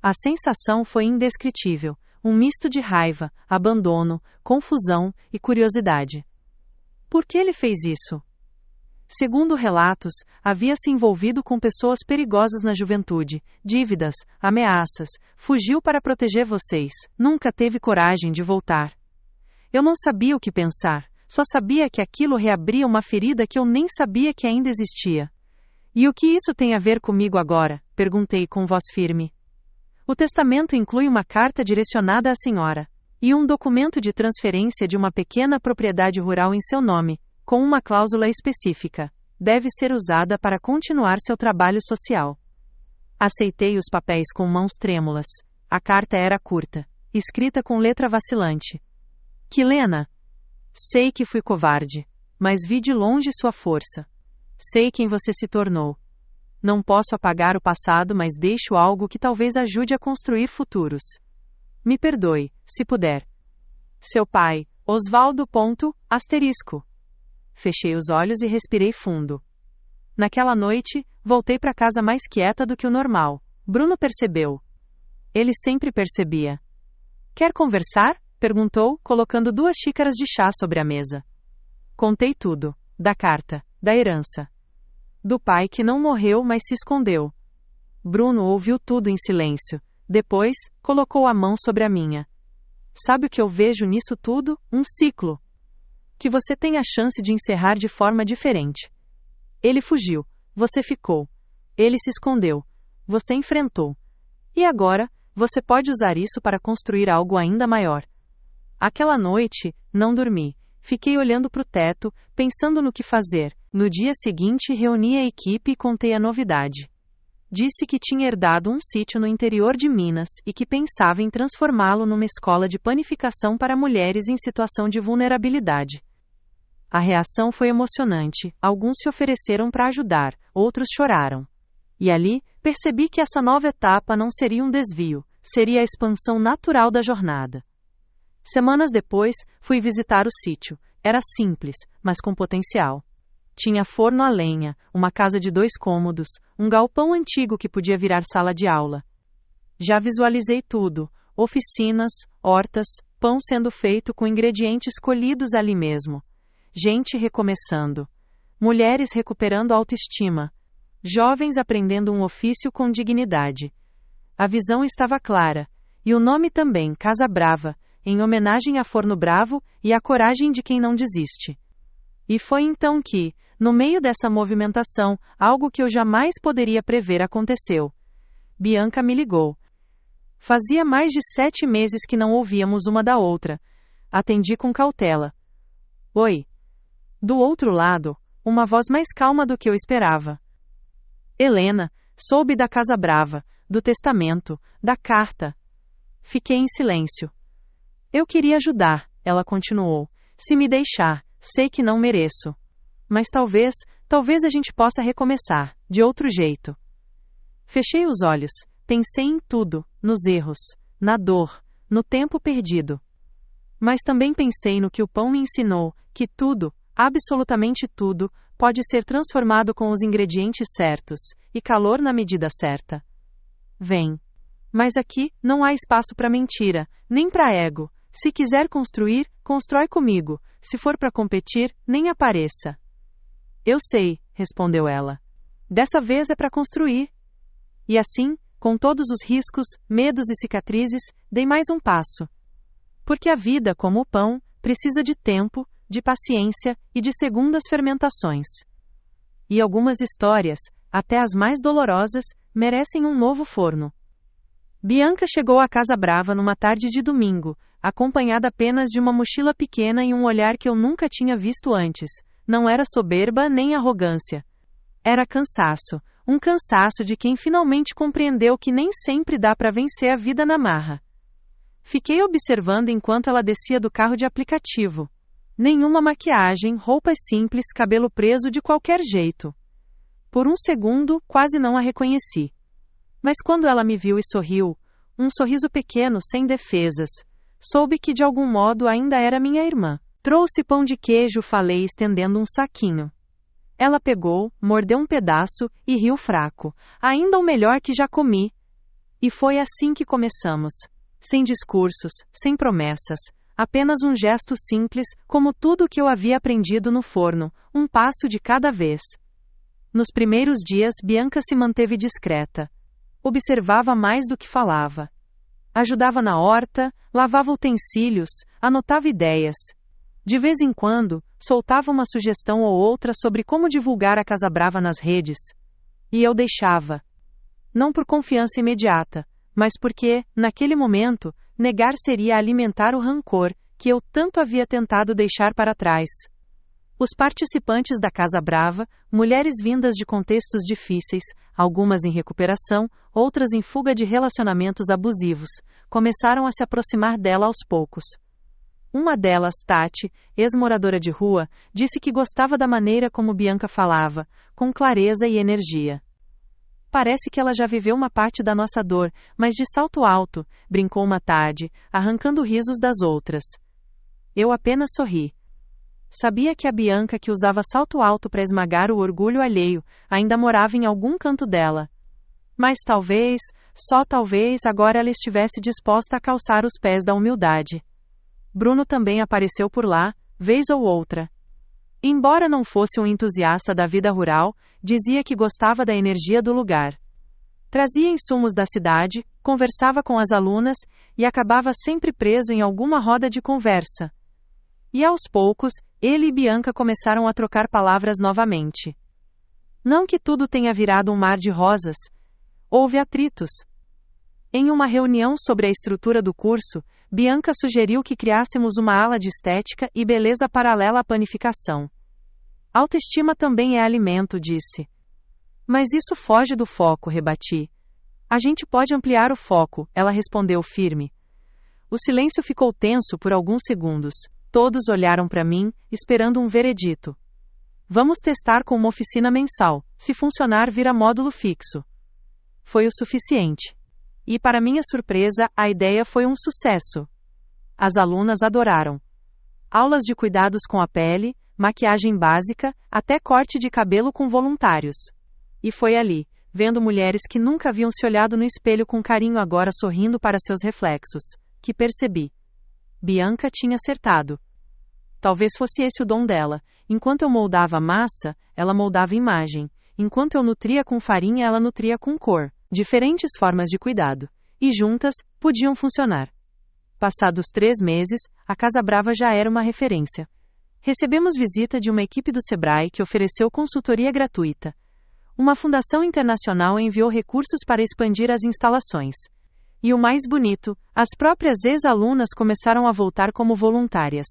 A sensação foi indescritível. Um misto de raiva, abandono, confusão e curiosidade. Por que ele fez isso? Segundo relatos, havia se envolvido com pessoas perigosas na juventude, dívidas, ameaças, fugiu para proteger vocês, nunca teve coragem de voltar. Eu não sabia o que pensar, só sabia que aquilo reabria uma ferida que eu nem sabia que ainda existia. E o que isso tem a ver comigo agora? Perguntei com voz firme. O testamento inclui uma carta direcionada à senhora, e um documento de transferência de uma pequena propriedade rural em seu nome, com uma cláusula específica. Deve ser usada para continuar seu trabalho social. Aceitei os papéis com mãos trêmulas. A carta era curta, escrita com letra vacilante. Quilena, sei que fui covarde, mas vi de longe sua força. Sei quem você se tornou. Não posso apagar o passado, mas deixo algo que talvez ajude a construir futuros. Me perdoe, se puder. Seu pai, Osvaldo. Fechei os olhos e respirei fundo. Naquela noite, voltei para casa mais quieta do que o normal. Bruno percebeu. Ele sempre percebia. Quer conversar? Perguntou, colocando 2 xícaras de chá sobre a mesa. Contei tudo. Da carta, da herança. Do pai que não morreu, mas se escondeu. Bruno ouviu tudo em silêncio. Depois, colocou a mão sobre a minha. Sabe o que eu vejo nisso tudo? Um ciclo. Que você tem a chance de encerrar de forma diferente. Ele fugiu. Você ficou. Ele se escondeu. Você enfrentou. E agora, você pode usar isso para construir algo ainda maior. Aquela noite, não dormi. Fiquei olhando para o teto, pensando no que fazer. No dia seguinte, reuni a equipe e contei a novidade. Disse que tinha herdado um sítio no interior de Minas e que pensava em transformá-lo numa escola de panificação para mulheres em situação de vulnerabilidade. A reação foi emocionante. Alguns se ofereceram para ajudar, outros choraram. E ali, percebi que essa nova etapa não seria um desvio, seria a expansão natural da jornada. Semanas depois, fui visitar o sítio. Era simples, mas com potencial. Tinha forno a lenha, uma casa de 2 cômodos, um galpão antigo que podia virar sala de aula. Já visualizei tudo: oficinas, hortas, pão sendo feito com ingredientes colhidos ali mesmo. Gente recomeçando. Mulheres recuperando a autoestima. Jovens aprendendo um ofício com dignidade. A visão estava clara. E o nome também, Casa Brava, em homenagem a Forno Bravo e à coragem de quem não desiste. E foi então que, no meio dessa movimentação, algo que eu jamais poderia prever aconteceu. Bianca me ligou. Fazia mais de 7 meses que não ouvíamos uma da outra. Atendi com cautela. Oi. Do outro lado, uma voz mais calma do que eu esperava. Helena, soube da Casa Brava, do testamento, da carta. Fiquei em silêncio. Eu queria ajudar, ela continuou. Se me deixar, sei que não mereço. Mas talvez a gente possa recomeçar, de outro jeito. Fechei os olhos, pensei em tudo, nos erros, na dor, no tempo perdido. Mas também pensei no que o pão me ensinou, que tudo, absolutamente tudo, pode ser transformado com os ingredientes certos, e calor na medida certa. Vem. Mas aqui, não há espaço para mentira, nem para ego. Se quiser construir, constrói comigo. Se for para competir, nem apareça. Eu sei, respondeu ela. Dessa vez é para construir. E assim, com todos os riscos, medos e cicatrizes, dei mais um passo. Porque a vida, como o pão, precisa de tempo, de paciência e de segundas fermentações. E algumas histórias, até as mais dolorosas, merecem um novo forno. Bianca chegou à Casa Brava numa tarde de domingo, acompanhada apenas de uma mochila pequena e um olhar que eu nunca tinha visto antes. Não era soberba nem arrogância. Era cansaço, um cansaço de quem finalmente compreendeu que nem sempre dá para vencer a vida na marra. Fiquei observando enquanto ela descia do carro de aplicativo. Nenhuma maquiagem, roupas simples, cabelo preso de qualquer jeito. Por um segundo, quase não a reconheci. Mas quando ela me viu e sorriu, um sorriso pequeno sem defesas. Soube que de algum modo ainda era minha irmã. Trouxe pão de queijo, falei estendendo um saquinho. Ela pegou, mordeu um pedaço e riu fraco. Ainda o melhor que já comi. E foi assim que começamos. Sem discursos, sem promessas. Apenas um gesto simples, como tudo o que eu havia aprendido no forno, um passo de cada vez. Nos primeiros dias, Bianca se manteve discreta. Observava mais do que falava. Ajudava na horta, lavava utensílios, anotava ideias. De vez em quando, soltava uma sugestão ou outra sobre como divulgar a Casa Brava nas redes. E eu deixava. Não por confiança imediata, mas porque, naquele momento, negar seria alimentar o rancor que eu tanto havia tentado deixar para trás. Os participantes da Casa Brava, mulheres vindas de contextos difíceis, algumas em recuperação, outras em fuga de relacionamentos abusivos, começaram a se aproximar dela aos poucos. Uma delas, Tati, ex-moradora de rua, disse que gostava da maneira como Bianca falava, com clareza e energia. Parece que ela já viveu uma parte da nossa dor, mas de salto alto, brincou uma tarde, arrancando risos das outras. Eu apenas sorri. Sabia que a Bianca que usava salto alto para esmagar o orgulho alheio, ainda morava em algum canto dela. Mas talvez, só talvez, agora ela estivesse disposta a calçar os pés da humildade. Bruno também apareceu por lá, vez ou outra. Embora não fosse um entusiasta da vida rural, dizia que gostava da energia do lugar. Trazia insumos da cidade, conversava com as alunas e acabava sempre preso em alguma roda de conversa. E aos poucos, ele e Bianca começaram a trocar palavras novamente. Não que tudo tenha virado um mar de rosas. Houve atritos. Em uma reunião sobre a estrutura do curso, Bianca sugeriu que criássemos uma ala de estética e beleza paralela à panificação. Autoestima também é alimento, disse. Mas isso foge do foco, rebati. A gente pode ampliar o foco, ela respondeu firme. O silêncio ficou tenso por alguns segundos. Todos olharam para mim, esperando um veredito. Vamos testar com uma oficina mensal. Se funcionar, vira módulo fixo. Foi o suficiente. E, para minha surpresa, a ideia foi um sucesso. As alunas adoraram. Aulas de cuidados com a pele, maquiagem básica, até corte de cabelo com voluntários. E foi ali, vendo mulheres que nunca haviam se olhado no espelho com carinho agora sorrindo para seus reflexos, que percebi. Bianca tinha acertado. Talvez fosse esse o dom dela. Enquanto eu moldava a massa, ela moldava a imagem. Enquanto eu nutria com farinha, ela nutria com cor. Diferentes formas de cuidado. E juntas, podiam funcionar. Passados 3 meses, a Casa Brava já era uma referência. Recebemos visita de uma equipe do Sebrae que ofereceu consultoria gratuita. Uma fundação internacional enviou recursos para expandir as instalações. E o mais bonito, as próprias ex-alunas começaram a voltar como voluntárias.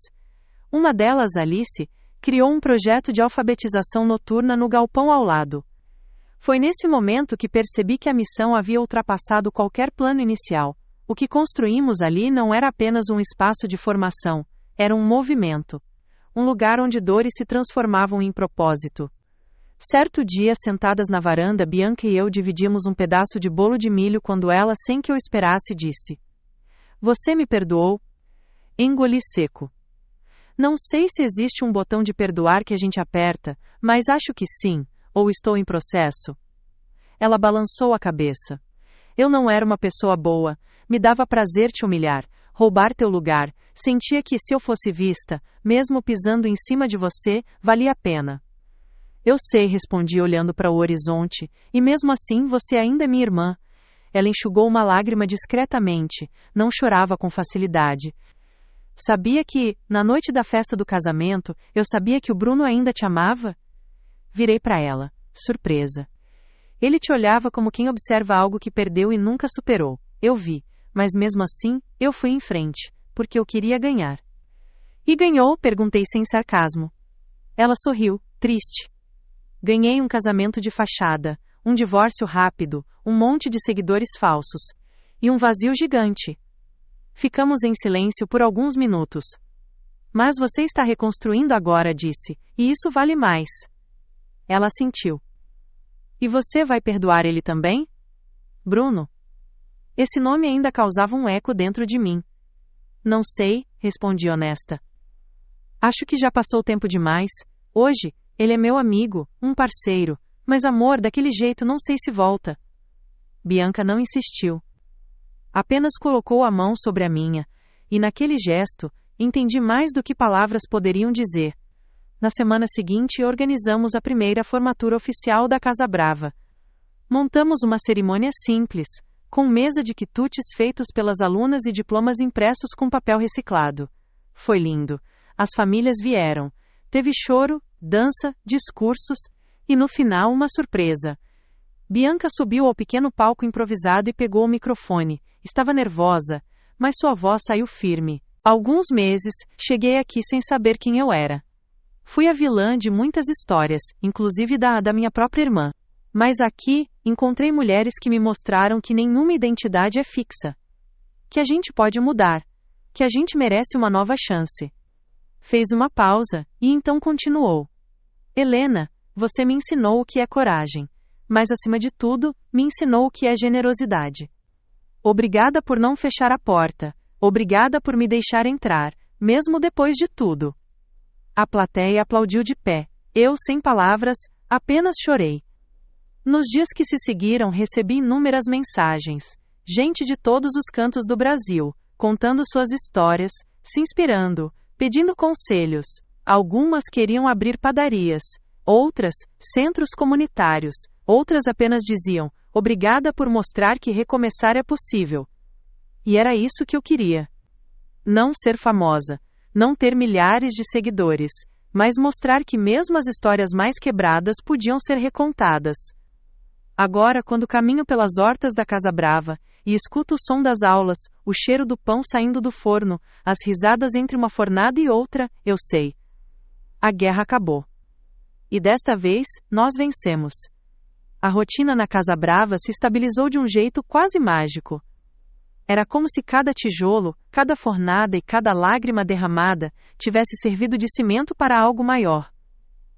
Uma delas, Alice, criou um projeto de alfabetização noturna no galpão ao lado. Foi nesse momento que percebi que a missão havia ultrapassado qualquer plano inicial. O que construímos ali não era apenas um espaço de formação, era um movimento. Um lugar onde dores se transformavam em propósito. Certo dia, sentadas na varanda, Bianca e eu dividimos um pedaço de bolo de milho quando ela, sem que eu esperasse, disse: Você me perdoou? Engoli seco. Não sei se existe um botão de perdoar que a gente aperta, mas acho que sim. Ou estou em processo? Ela balançou a cabeça. Eu não era uma pessoa boa, me dava prazer te humilhar, roubar teu lugar, sentia que se eu fosse vista, mesmo pisando em cima de você, valia a pena. Eu sei, respondi olhando para o horizonte, e mesmo assim você ainda é minha irmã. Ela enxugou uma lágrima discretamente, não chorava com facilidade. Sabia que, na noite da festa do casamento, eu sabia que o Bruno ainda te amava? Virei para ela, surpresa. Ele te olhava como quem observa algo que perdeu e nunca superou. Eu vi, mas mesmo assim, eu fui em frente, porque eu queria ganhar. E ganhou? Perguntei sem sarcasmo. Ela sorriu, triste. Ganhei um casamento de fachada, um divórcio rápido, um monte de seguidores falsos. E um vazio gigante. Ficamos em silêncio por alguns minutos. Mas você está reconstruindo agora, disse, e isso vale mais. Ela assentiu. E você vai perdoar ele também? Bruno? Esse nome ainda causava um eco dentro de mim. Não sei, respondi honesta. Acho que já passou tempo demais. Hoje, ele é meu amigo, um parceiro, mas amor daquele jeito não sei se volta. Bianca não insistiu. Apenas colocou a mão sobre a minha, e naquele gesto, entendi mais do que palavras poderiam dizer. Na semana seguinte, organizamos a primeira formatura oficial da Casa Brava. Montamos uma cerimônia simples, com mesa de quitutes feitos pelas alunas e diplomas impressos com papel reciclado. Foi lindo. As famílias vieram. Teve choro, dança, discursos e, no final, uma surpresa. Bianca subiu ao pequeno palco improvisado e pegou o microfone. Estava nervosa, mas sua voz saiu firme. Há alguns meses, cheguei aqui sem saber quem eu era. Fui a vilã de muitas histórias, inclusive da minha própria irmã. Mas aqui, encontrei mulheres que me mostraram que nenhuma identidade é fixa. Que a gente pode mudar. Que a gente merece uma nova chance. Fez uma pausa, e então continuou. Helena, você me ensinou o que é coragem. Mas acima de tudo, me ensinou o que é generosidade. Obrigada por não fechar a porta. Obrigada por me deixar entrar, mesmo depois de tudo. A plateia aplaudiu de pé. Eu, sem palavras, apenas chorei. Nos dias que se seguiram, recebi inúmeras mensagens. Gente de todos os cantos do Brasil, contando suas histórias, se inspirando, pedindo conselhos. Algumas queriam abrir padarias, outras, centros comunitários, outras apenas diziam, obrigada por mostrar que recomeçar é possível. E era isso que eu queria. Não ser famosa, não ter milhares de seguidores, mas mostrar que mesmo as histórias mais quebradas podiam ser recontadas. Agora, quando caminho pelas hortas da Casa Brava, e escuto o som das aulas, o cheiro do pão saindo do forno, as risadas entre uma fornada e outra, eu sei. A guerra acabou. E desta vez, nós vencemos. A rotina na Casa Brava se estabilizou de um jeito quase mágico. Era como se cada tijolo, cada fornada e cada lágrima derramada tivesse servido de cimento para algo maior.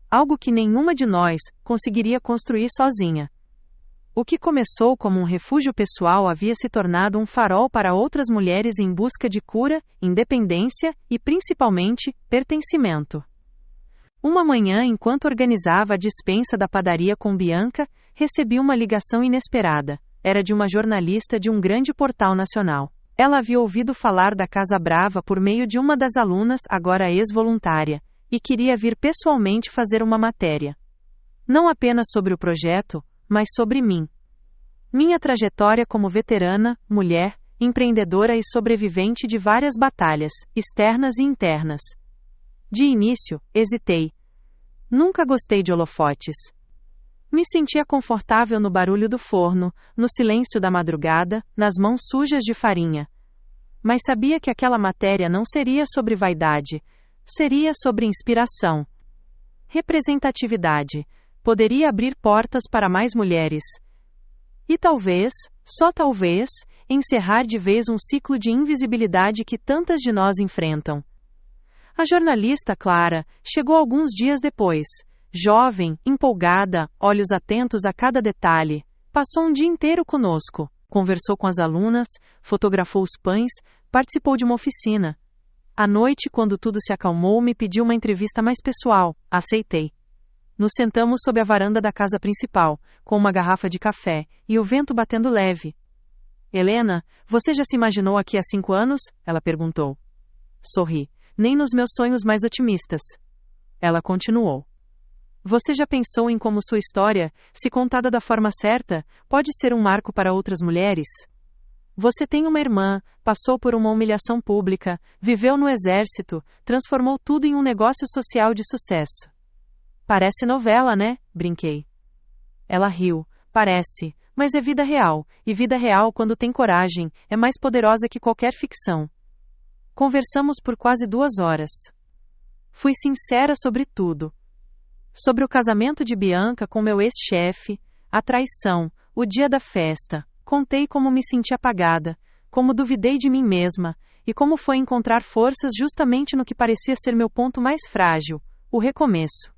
Algo que nenhuma de nós conseguiria construir sozinha. O que começou como um refúgio pessoal havia se tornado um farol para outras mulheres em busca de cura, independência e, principalmente, pertencimento. Uma manhã, enquanto organizava a despensa da padaria com Bianca, recebi uma ligação inesperada. Era de uma jornalista de um grande portal nacional. Ela havia ouvido falar da Casa Brava por meio de uma das alunas, agora ex-voluntária, e queria vir pessoalmente fazer uma matéria. Não apenas sobre o projeto, mas sobre mim. Minha trajetória como veterana, mulher, empreendedora e sobrevivente de várias batalhas, externas e internas. De início, hesitei. Nunca gostei de holofotes. Me sentia confortável no barulho do forno, no silêncio da madrugada, nas mãos sujas de farinha. Mas sabia que aquela matéria não seria sobre vaidade, seria sobre inspiração. Representatividade. Poderia abrir portas para mais mulheres. E talvez, só talvez, encerrar de vez um ciclo de invisibilidade que tantas de nós enfrentam. A jornalista Clara chegou alguns dias depois. Jovem, empolgada, olhos atentos a cada detalhe, passou um dia inteiro conosco, conversou com as alunas, fotografou os pães, participou de uma oficina. À noite, quando tudo se acalmou, me pediu uma entrevista mais pessoal. Aceitei. Nos sentamos sob a varanda da casa principal, com uma garrafa de café, e o vento batendo leve. Helena, você já se imaginou aqui há 5 anos? Ela perguntou. Sorri. Nem nos meus sonhos mais otimistas. Ela continuou. Você já pensou em como sua história, se contada da forma certa, pode ser um marco para outras mulheres? Você tem uma irmã, passou por uma humilhação pública, viveu no exército, transformou tudo em um negócio social de sucesso. Parece novela, né? Brinquei. Ela riu. Parece, mas é vida real, e vida real, quando tem coragem, é mais poderosa que qualquer ficção. Conversamos por quase 2 horas. Fui sincera sobre tudo. Sobre o casamento de Bianca com meu ex-chefe, a traição, o dia da festa. Contei como me senti apagada, como duvidei de mim mesma, e como foi encontrar forças justamente no que parecia ser meu ponto mais frágil, o recomeço.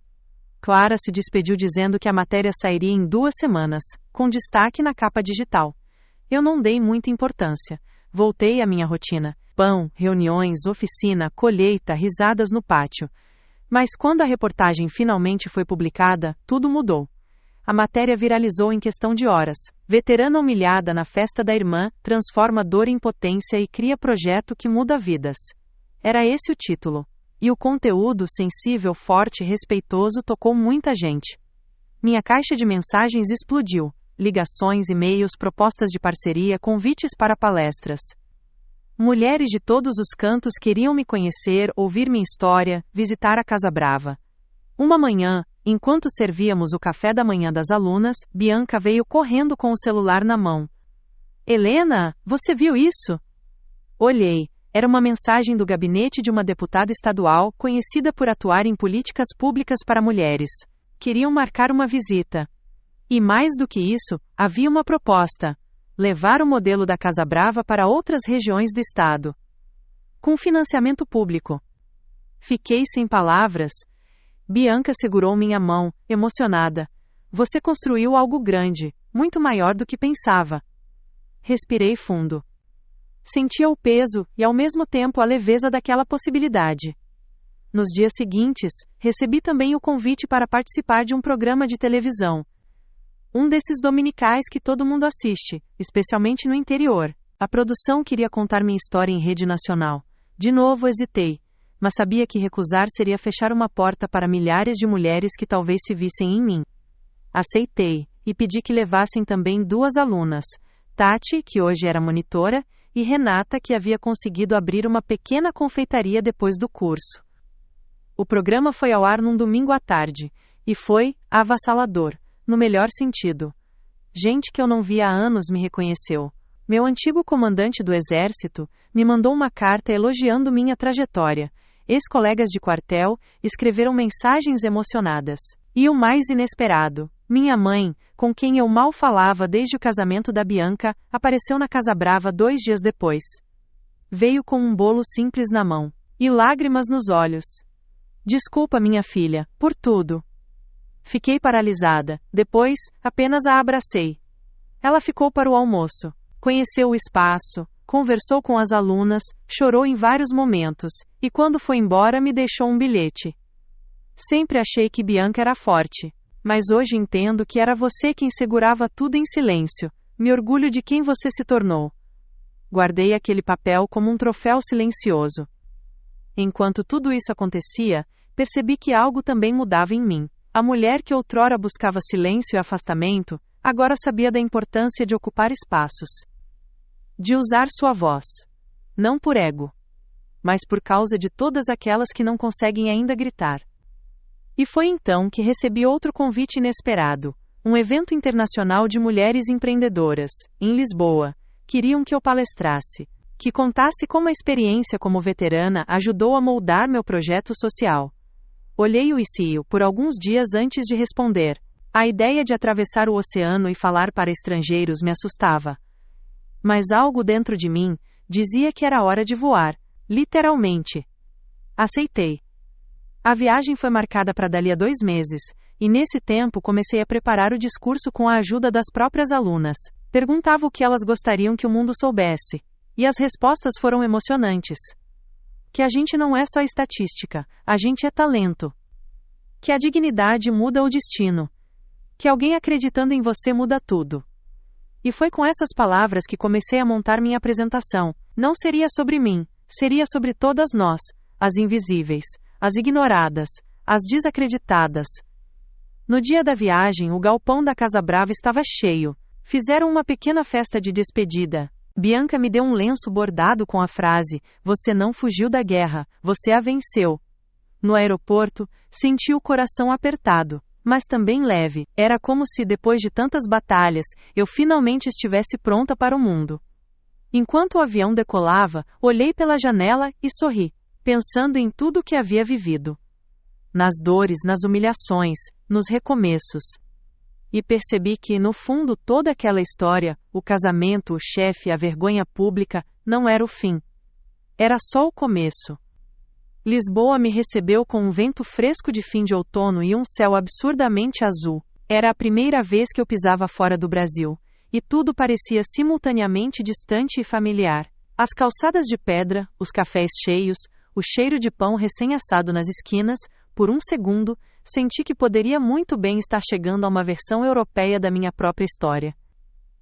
Clara se despediu dizendo que a matéria sairia em 2 semanas, com destaque na capa digital. eu não dei muita importância. Voltei à minha rotina. Pão, reuniões, oficina, colheita, risadas no pátio. Mas quando a reportagem finalmente foi publicada, tudo mudou. A matéria viralizou em questão de horas. Veterana humilhada na festa da irmã, transforma dor em potência e cria projeto que muda vidas. Era esse o título. E o conteúdo, sensível, forte e respeitoso, tocou muita gente. Minha caixa de mensagens explodiu. Ligações, e-mails, propostas de parceria, convites para palestras. Mulheres de todos os cantos queriam me conhecer, ouvir minha história, visitar a Casa Brava. Uma manhã, enquanto servíamos o café da manhã das alunas, Bianca veio correndo com o celular na mão. Helena, você viu isso? Olhei. Era uma mensagem do gabinete de uma deputada estadual, conhecida por atuar em políticas públicas para mulheres. Queriam marcar uma visita. E mais do que isso, havia uma proposta: levar o modelo da Casa Brava para outras regiões do estado. Com financiamento público. Fiquei sem palavras. Bianca segurou minha mão, emocionada. Você construiu algo grande, muito maior do que pensava. Respirei fundo. Sentia o peso e, ao mesmo tempo, a leveza daquela possibilidade. Nos dias seguintes, recebi também o convite para participar de um programa de televisão. Um desses dominicais que todo mundo assiste, especialmente no interior. A produção queria contar minha história em rede nacional. De novo hesitei, mas sabia que recusar seria fechar uma porta para milhares de mulheres que talvez se vissem em mim. Aceitei, e pedi que levassem também 2 alunas, Tati, que hoje era monitora, e Renata, que havia conseguido abrir uma pequena confeitaria depois do curso. O programa foi ao ar num domingo à tarde, e foi avassalador, no melhor sentido. Gente que eu não via há anos me reconheceu. Meu antigo comandante do exército me mandou uma carta elogiando minha trajetória. Ex-colegas de quartel escreveram mensagens emocionadas. E o mais inesperado, minha mãe, com quem eu mal falava desde o casamento da Bianca, apareceu na Casa Brava 2 dias depois. Veio com um bolo simples na mão. E lágrimas nos olhos. Desculpa, minha filha, por tudo. Fiquei paralisada. Depois, apenas a abracei. Ela ficou para o almoço. Conheceu o espaço, conversou com as alunas, chorou em vários momentos, e quando foi embora me deixou um bilhete. Sempre achei que Bianca era forte, mas hoje entendo que era você quem segurava tudo em silêncio. Me orgulho de quem você se tornou. Guardei aquele papel como um troféu silencioso. Enquanto tudo isso acontecia, percebi que algo também mudava em mim. A mulher que outrora buscava silêncio e afastamento, agora sabia da importância de ocupar espaços. De usar sua voz. Não por ego, mas por causa de todas aquelas que não conseguem ainda gritar. E foi então que recebi outro convite inesperado. Um evento internacional de mulheres empreendedoras, em Lisboa. Queriam que eu palestrasse. Que contasse como a experiência como veterana ajudou a moldar meu projeto social. Olhei o ICIO por alguns dias antes de responder. A ideia de atravessar o oceano e falar para estrangeiros me assustava. Mas algo dentro de mim dizia que era hora de voar, literalmente. Aceitei. A viagem foi marcada para dali a 2 meses, e nesse tempo comecei a preparar o discurso com a ajuda das próprias alunas. Perguntava o que elas gostariam que o mundo soubesse. E as respostas foram emocionantes. Que a gente não é só estatística, a gente é talento. Que a dignidade muda o destino. Que alguém acreditando em você muda tudo. E foi com essas palavras que comecei a montar minha apresentação. Não seria sobre mim, seria sobre todas nós, as invisíveis, as ignoradas, as desacreditadas. No dia da viagem, o galpão da Casa Brava estava cheio. Fizeram uma pequena festa de despedida. Bianca me deu um lenço bordado com a frase: "Você não fugiu da guerra, você a venceu." No aeroporto, senti o coração apertado, mas também leve. Era como se, depois de tantas batalhas, eu finalmente estivesse pronta para o mundo. Enquanto o avião decolava, olhei pela janela e sorri, pensando em tudo o que havia vivido. Nas dores, nas humilhações, nos recomeços. E percebi que, no fundo, toda aquela história, o casamento, o chefe, a vergonha pública, não era o fim. Era só o começo. Lisboa me recebeu com um vento fresco de fim de outono e um céu absurdamente azul. Era a primeira vez que eu pisava fora do Brasil, e tudo parecia simultaneamente distante e familiar. As calçadas de pedra, os cafés cheios, o cheiro de pão recém-assado nas esquinas. Por um segundo, senti que poderia muito bem estar chegando a uma versão europeia da minha própria história.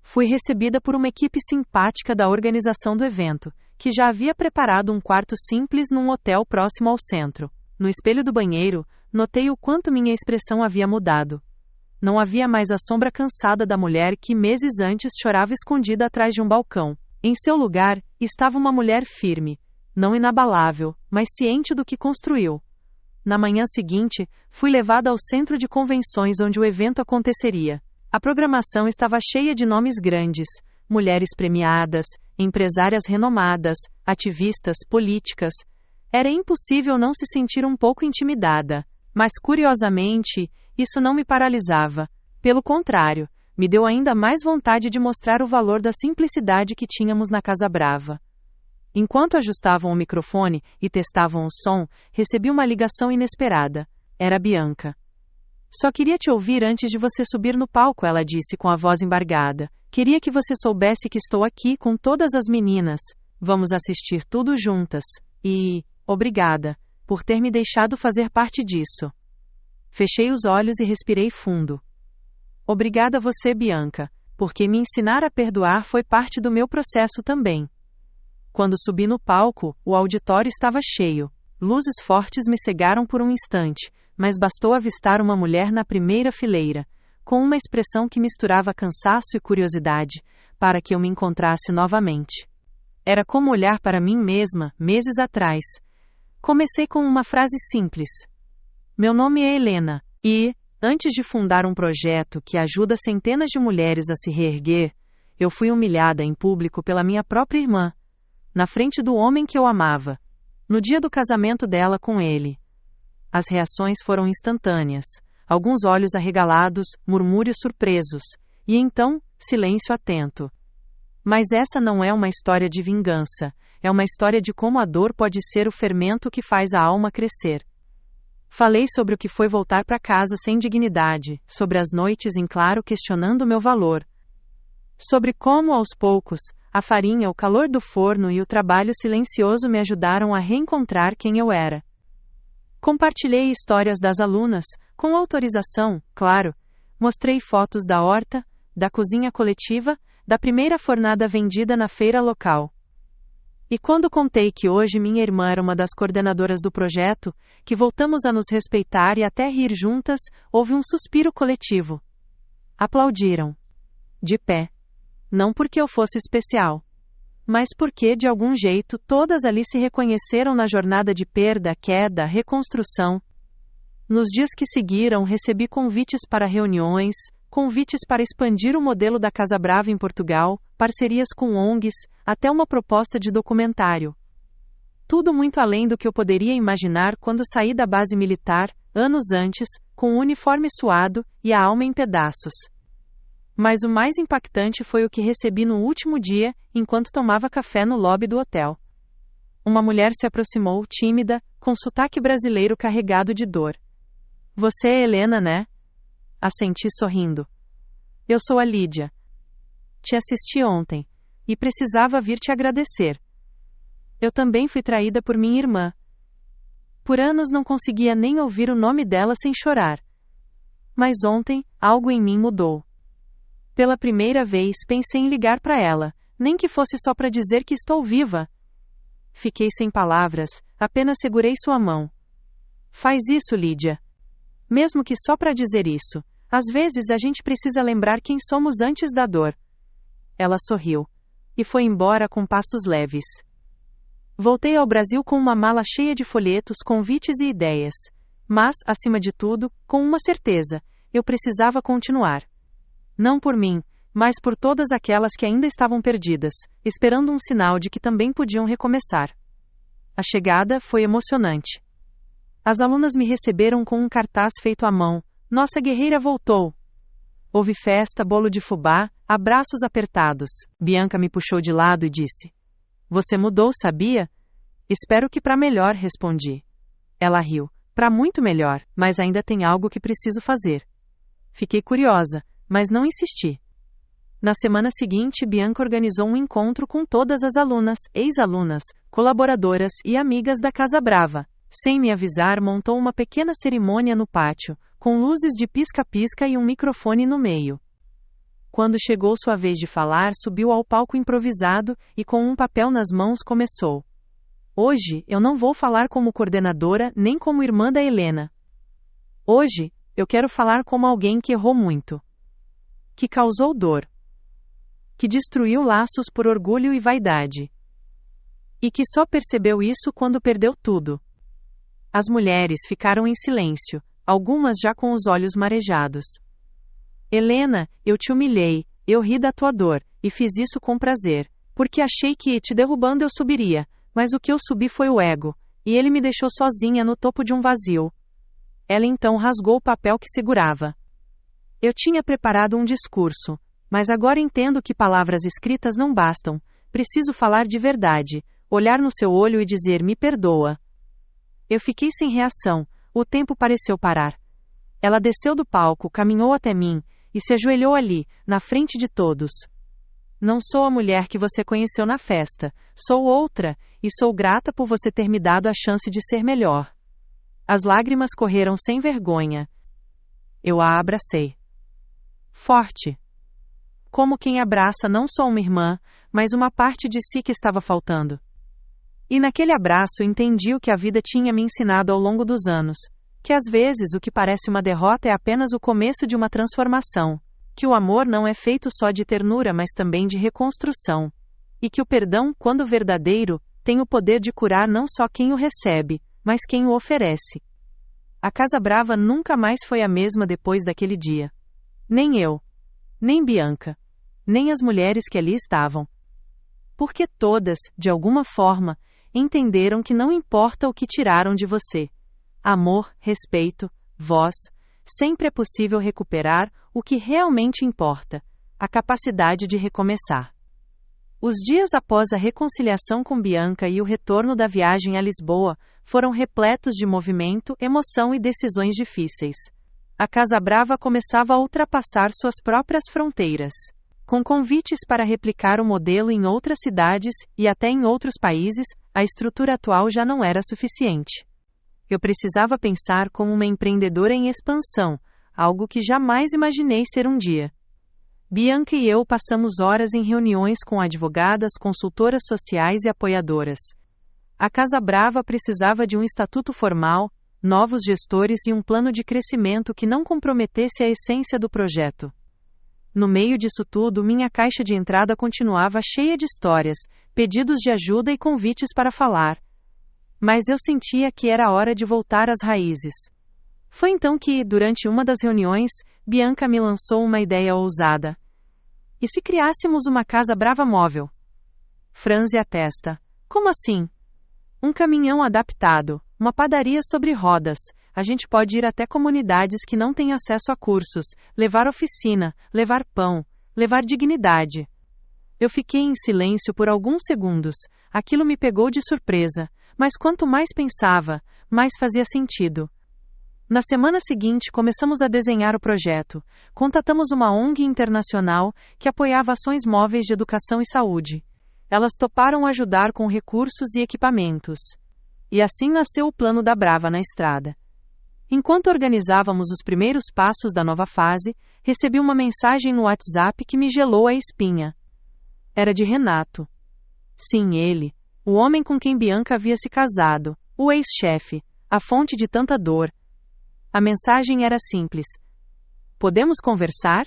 Fui recebida por uma equipe simpática da organização do evento, que já havia preparado um quarto simples num hotel próximo ao centro. No espelho do banheiro, notei o quanto minha expressão havia mudado. Não havia mais a sombra cansada da mulher que meses antes chorava escondida atrás de um balcão. Em seu lugar, estava uma mulher firme, não inabalável, mas ciente do que construiu. Na manhã seguinte, fui levada ao centro de convenções onde o evento aconteceria. A programação estava cheia de nomes grandes, mulheres premiadas, empresárias renomadas, ativistas, políticas. Era impossível não se sentir um pouco intimidada. Mas, curiosamente, isso não me paralisava. Pelo contrário, me deu ainda mais vontade de mostrar o valor da simplicidade que tínhamos na Casa Brava. Enquanto ajustavam o microfone e testavam o som, recebi uma ligação inesperada. Era Bianca. Só queria te ouvir antes de você subir no palco, ela disse com a voz embargada. Queria que você soubesse que estou aqui com todas as meninas. Vamos assistir tudo juntas. E, obrigada, por ter me deixado fazer parte disso. Fechei os olhos e respirei fundo. Obrigada a você, Bianca, porque me ensinar a perdoar foi parte do meu processo também. Quando subi no palco, o auditório estava cheio. Luzes fortes me cegaram por um instante, mas bastou avistar uma mulher na primeira fileira, com uma expressão que misturava cansaço e curiosidade, para que eu me encontrasse novamente. Era como olhar para mim mesma, meses atrás. Comecei com uma frase simples. Meu nome é Helena, e, antes de fundar um projeto que ajuda centenas de mulheres a se reerguer, eu fui humilhada em público pela minha própria irmã, na frente do homem que eu amava, no dia do casamento dela com ele. As reações foram instantâneas, alguns olhos arregalados, murmúrios surpresos, e então, silêncio atento. Mas essa não é uma história de vingança, é uma história de como a dor pode ser o fermento que faz a alma crescer. Falei sobre o que foi voltar para casa sem dignidade, sobre as noites em claro questionando meu valor. Sobre como, aos poucos, a farinha, o calor do forno e o trabalho silencioso me ajudaram a reencontrar quem eu era. Compartilhei histórias das alunas, com autorização, claro. Mostrei fotos da horta, da cozinha coletiva, da primeira fornada vendida na feira local. E quando contei que hoje minha irmã era uma das coordenadoras do projeto, que voltamos a nos respeitar e até rir juntas, houve um suspiro coletivo. Aplaudiram. De pé. Não porque eu fosse especial, mas porque, de algum jeito, todas ali se reconheceram na jornada de perda, queda, reconstrução. Nos dias que seguiram, recebi convites para reuniões, convites para expandir o modelo da Casa Brava em Portugal, parcerias com ONGs, até uma proposta de documentário. Tudo muito além do que eu poderia imaginar quando saí da base militar, anos antes, com o uniforme suado e a alma em pedaços. Mas o mais impactante foi o que recebi no último dia, enquanto tomava café no lobby do hotel. Uma mulher se aproximou, tímida, com sotaque brasileiro carregado de dor. Você é Helena, né? Assenti sorrindo. Eu sou a Lídia. Te assisti ontem, e precisava vir te agradecer. Eu também fui traída por minha irmã. Por anos não conseguia nem ouvir o nome dela sem chorar. Mas ontem, algo em mim mudou. Pela primeira vez pensei em ligar para ela, nem que fosse só para dizer que estou viva. Fiquei sem palavras, apenas segurei sua mão. Faz isso, Lídia. Mesmo que só para dizer isso. Às vezes a gente precisa lembrar quem somos antes da dor. Ela sorriu. E foi embora com passos leves. Voltei ao Brasil com uma mala cheia de folhetos, convites e ideias. Mas, acima de tudo, com uma certeza: eu precisava continuar. Não por mim, mas por todas aquelas que ainda estavam perdidas, esperando um sinal de que também podiam recomeçar. A chegada foi emocionante. As alunas me receberam com um cartaz feito à mão: Nossa guerreira voltou! Houve festa, bolo de fubá, abraços apertados. Bianca me puxou de lado e disse: Você mudou, sabia? Espero que para melhor, respondi. Ela riu. Para muito melhor, mas ainda tem algo que preciso fazer. Fiquei curiosa, mas não insisti. Na semana seguinte, Bianca organizou um encontro com todas as alunas, ex-alunas, colaboradoras e amigas da Casa Brava. Sem me avisar, montou uma pequena cerimônia no pátio, com luzes de pisca-pisca e um microfone no meio. Quando chegou sua vez de falar, subiu ao palco improvisado e com um papel nas mãos começou. Hoje, eu não vou falar como coordenadora nem como irmã da Helena. Hoje, eu quero falar como alguém que errou muito. Que causou dor. Que destruiu laços por orgulho e vaidade. E que só percebeu isso quando perdeu tudo. As mulheres ficaram em silêncio, algumas já com os olhos marejados. Helena, eu te humilhei, eu ri da tua dor, e fiz isso com prazer, porque achei que, te derrubando eu subiria, mas o que eu subi foi o ego, e ele me deixou sozinha no topo de um vazio. Ela então rasgou o papel que segurava. Eu tinha preparado um discurso, mas agora entendo que palavras escritas não bastam, preciso falar de verdade, olhar no seu olho e dizer me perdoa. Eu fiquei sem reação, o tempo pareceu parar. Ela desceu do palco, caminhou até mim, e se ajoelhou ali, na frente de todos. Não sou a mulher que você conheceu na festa, sou outra, e sou grata por você ter me dado a chance de ser melhor. As lágrimas correram sem vergonha. Eu a abracei. Forte. Como quem abraça não só uma irmã, mas uma parte de si que estava faltando. E naquele abraço entendi o que a vida tinha me ensinado ao longo dos anos, que às vezes o que parece uma derrota é apenas o começo de uma transformação, que o amor não é feito só de ternura mas também de reconstrução, e que o perdão, quando verdadeiro, tem o poder de curar não só quem o recebe, mas quem o oferece. A Casa Brava nunca mais foi a mesma depois daquele dia. Nem eu, nem Bianca, nem as mulheres que ali estavam. Porque todas, de alguma forma, entenderam que não importa o que tiraram de você. Amor, respeito, voz, sempre é possível recuperar o que realmente importa, a capacidade de recomeçar. Os dias após a reconciliação com Bianca e o retorno da viagem a Lisboa foram repletos de movimento, emoção e decisões difíceis. A Casa Brava começava a ultrapassar suas próprias fronteiras. Com convites para replicar o modelo em outras cidades e até em outros países, a estrutura atual já não era suficiente. Eu precisava pensar como uma empreendedora em expansão, algo que jamais imaginei ser um dia. Bianca e eu passamos horas em reuniões com advogadas, consultoras sociais e apoiadoras. A Casa Brava precisava de um estatuto formal, novos gestores e um plano de crescimento que não comprometesse a essência do projeto. No meio disso tudo, minha caixa de entrada continuava cheia de histórias, pedidos de ajuda e convites para falar. Mas eu sentia que era hora de voltar às raízes. Foi então que, durante uma das reuniões, Bianca me lançou uma ideia ousada. E se criássemos uma Casa Brava móvel? Franze a testa. Como assim? Um caminhão adaptado, uma padaria sobre rodas. A gente pode ir até comunidades que não têm acesso a cursos, levar oficina, levar pão, levar dignidade. Eu fiquei em silêncio por alguns segundos. Aquilo me pegou de surpresa, mas quanto mais pensava, mais fazia sentido. Na semana seguinte, começamos a desenhar o projeto. Contatamos uma ONG internacional que apoiava ações móveis de educação e saúde. Elas toparam ajudar com recursos e equipamentos. E assim nasceu o plano da Brava na Estrada. Enquanto organizávamos os primeiros passos da nova fase, recebi uma mensagem no WhatsApp que me gelou a espinha. Era de Renato. Sim, ele, o homem com quem Bianca havia se casado, o ex-chefe, a fonte de tanta dor. A mensagem era simples. Podemos conversar?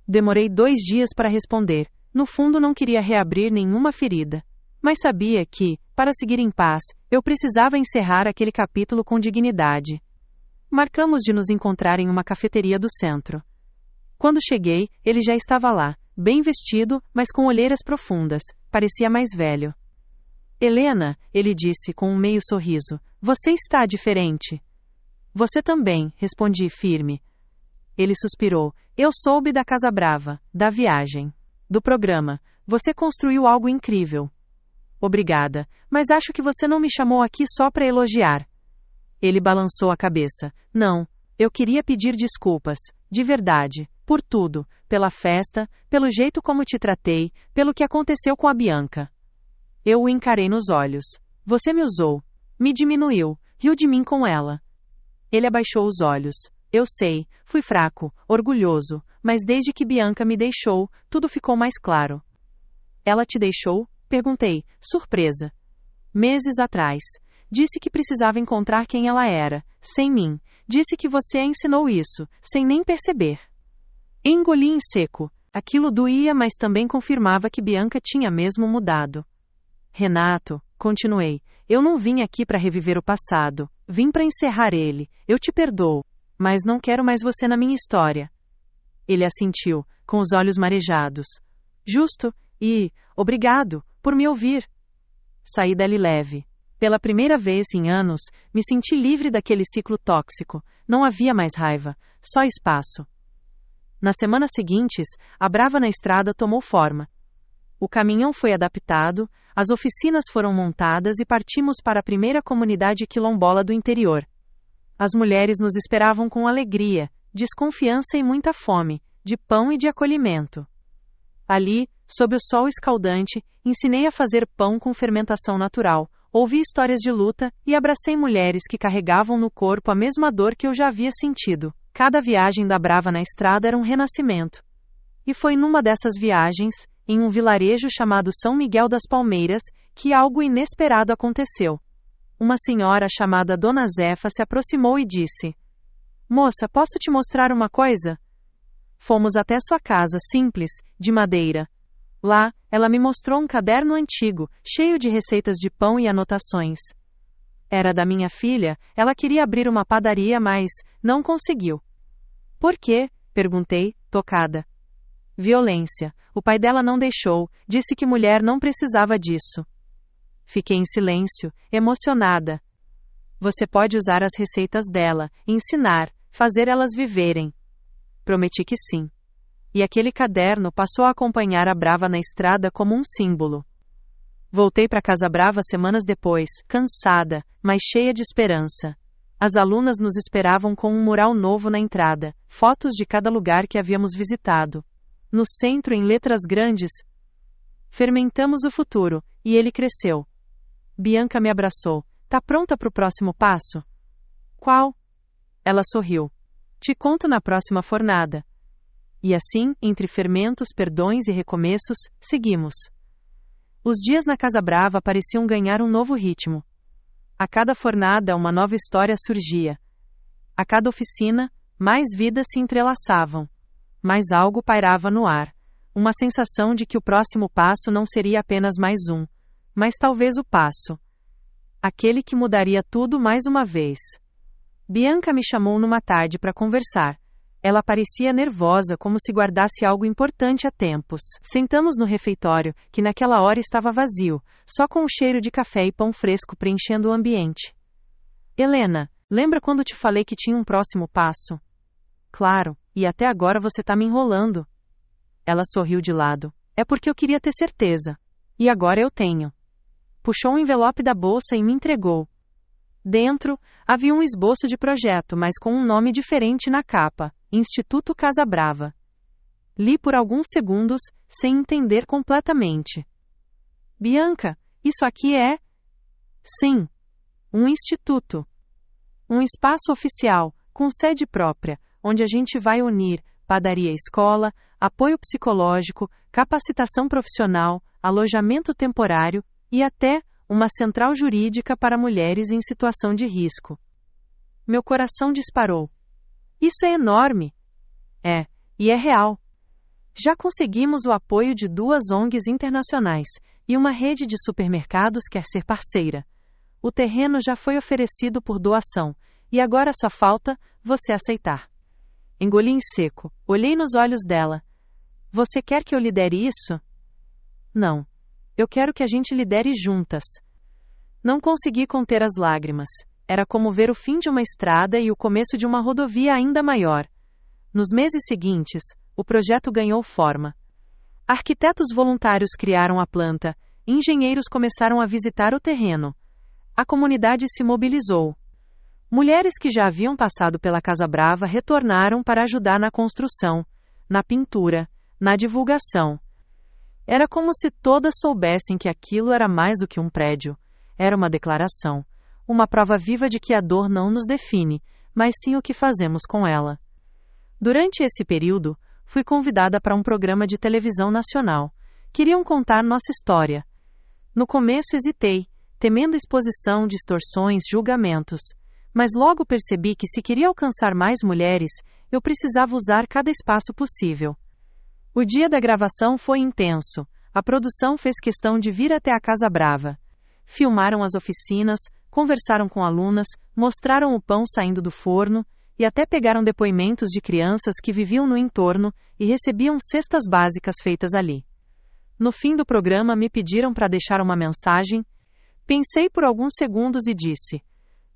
Demorei 2 dias para responder. No fundo não queria reabrir nenhuma ferida. Mas sabia que, para seguir em paz, eu precisava encerrar aquele capítulo com dignidade. Marcamos de nos encontrar em uma cafeteria do centro. Quando cheguei, ele já estava lá, bem vestido, mas com olheiras profundas, parecia mais velho. Helena, ele disse com um meio sorriso, você está diferente. Você também, respondi firme. Ele suspirou, eu soube da Casa Brava, da viagem, do programa, você construiu algo incrível. Obrigada, mas acho que você não me chamou aqui só para elogiar. Ele balançou a cabeça. Não, eu queria pedir desculpas, de verdade, Por tudo, pela festa, pelo jeito como te tratei, pelo que aconteceu com a Bianca. Eu o encarei nos olhos. Você me usou. Me diminuiu, riu de mim com ela. Ele abaixou os olhos. Eu sei, fui fraco, orgulhoso, mas desde que Bianca me deixou, tudo ficou mais claro. Ela te deixou? Perguntei, surpresa. Meses atrás. Disse que precisava encontrar quem ela era, sem mim. Disse que você a ensinou isso, sem nem perceber. Engoli em seco. Aquilo doía, mas também confirmava que Bianca tinha mesmo mudado. Renato, continuei, eu não vim aqui para reviver o passado. Vim para encerrar ele. Eu te perdoo. Mas não quero mais você na minha história. Ele assentiu, com os olhos marejados. Justo, e obrigado por me ouvir. Saí dali leve. Pela primeira vez em anos, me senti livre daquele ciclo tóxico. Não havia mais raiva, só espaço. Nas semanas seguintes, a Brava na Estrada tomou forma. O caminhão foi adaptado, as oficinas foram montadas e partimos para a primeira comunidade quilombola do interior. As mulheres nos esperavam com alegria, desconfiança e muita fome, de pão e de acolhimento. Ali, sob o sol escaldante, ensinei a fazer pão com fermentação natural, ouvi histórias de luta e abracei mulheres que carregavam no corpo a mesma dor que eu já havia sentido. Cada viagem da Brava na Estrada era um renascimento. E foi numa dessas viagens, em um vilarejo chamado São Miguel das Palmeiras, que algo inesperado aconteceu. Uma senhora chamada Dona Zefa se aproximou e disse: Moça, posso te mostrar uma coisa? Fomos até sua casa, simples, de madeira. Lá, ela me mostrou um caderno antigo, cheio de receitas de pão e anotações. Era da minha filha, ela queria abrir uma padaria, mas não conseguiu. Por quê? Perguntei, tocada. Violência. O pai dela não deixou, disse que mulher não precisava disso. Fiquei em silêncio, emocionada. Você pode usar as receitas dela, ensinar, fazer elas viverem. Prometi que sim. E aquele caderno passou a acompanhar a Brava na Estrada como um símbolo. Voltei para Casa Brava semanas depois, cansada, mas cheia de esperança. As alunas nos esperavam com um mural novo na entrada, fotos de cada lugar que havíamos visitado. No centro, em letras grandes, fermentamos o futuro, e ele cresceu. Bianca me abraçou. Tá pronta para o próximo passo? Qual? Ela sorriu. Te conto na próxima fornada. E assim, entre fermentos, perdões e recomeços, seguimos. Os dias na Casa Brava pareciam ganhar um novo ritmo. A cada fornada, uma nova história surgia. A cada oficina, mais vidas se entrelaçavam. Mais algo pairava no ar. Uma sensação de que o próximo passo não seria apenas mais um, mas talvez o passo. Aquele que mudaria tudo mais uma vez. Bianca me chamou numa tarde para conversar. Ela parecia nervosa, como se guardasse algo importante há tempos. Sentamos no refeitório, que naquela hora estava vazio, só com o cheiro de café e pão fresco preenchendo o ambiente. Helena, lembra quando te falei que tinha um próximo passo? Claro, e até agora você tá me enrolando. Ela sorriu de lado. É porque eu queria ter certeza. E agora eu tenho. Puxou um envelope da bolsa e me entregou. Dentro, havia um esboço de projeto, mas com um nome diferente na capa. Instituto Casa Brava. Li por alguns segundos, sem entender completamente. Bianca, isso aqui é? Sim. Um instituto. Um espaço oficial, com sede própria, onde a gente vai unir padaria-escola, apoio psicológico, capacitação profissional, alojamento temporário e até uma central jurídica para mulheres em situação de risco. Meu coração disparou. Isso é enorme. É, e é real. Já conseguimos o apoio de 2 ONGs internacionais, e uma rede de supermercados quer ser parceira. O terreno já foi oferecido por doação, e agora só falta você aceitar. Engoli em seco, olhei nos olhos dela. Você quer que eu lidere isso? Não. Eu quero que a gente lidere juntas. Não consegui conter as lágrimas. Era como ver o fim de uma estrada e o começo de uma rodovia ainda maior. Nos meses seguintes, o projeto ganhou forma. Arquitetos voluntários criaram a planta, engenheiros começaram a visitar o terreno. A comunidade se mobilizou. Mulheres que já haviam passado pela Casa Brava retornaram para ajudar na construção. na pintura, na divulgação. Era como se todas soubessem que aquilo era mais do que um prédio. Era uma declaração, uma prova viva de que a dor não nos define, mas sim o que fazemos com ela. Durante esse período, fui convidada para um programa de televisão nacional. Queriam contar nossa história. No começo hesitei, temendo exposição, distorções, julgamentos. Mas logo percebi que se queria alcançar mais mulheres, eu precisava usar cada espaço possível. O dia da gravação foi intenso. A produção fez questão de vir até a Casa Brava. Filmaram as oficinas, conversaram com alunas, mostraram o pão saindo do forno, e até pegaram depoimentos de crianças que viviam no entorno e recebiam cestas básicas feitas ali. No fim do programa me pediram para deixar uma mensagem. Pensei por alguns segundos e disse: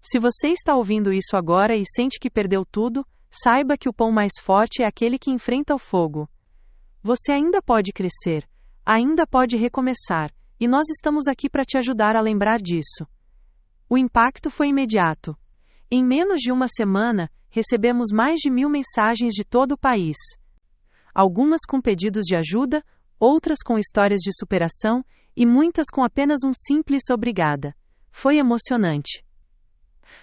se você está ouvindo isso agora e sente que perdeu tudo, saiba que o pão mais forte é aquele que enfrenta o fogo. Você ainda pode crescer, ainda pode recomeçar, e nós estamos aqui para te ajudar a lembrar disso. O impacto foi imediato. Em menos de uma semana, recebemos mais de 1.000 mensagens de todo o país. Algumas com pedidos de ajuda, outras com histórias de superação e muitas com apenas um simples obrigada. Foi emocionante.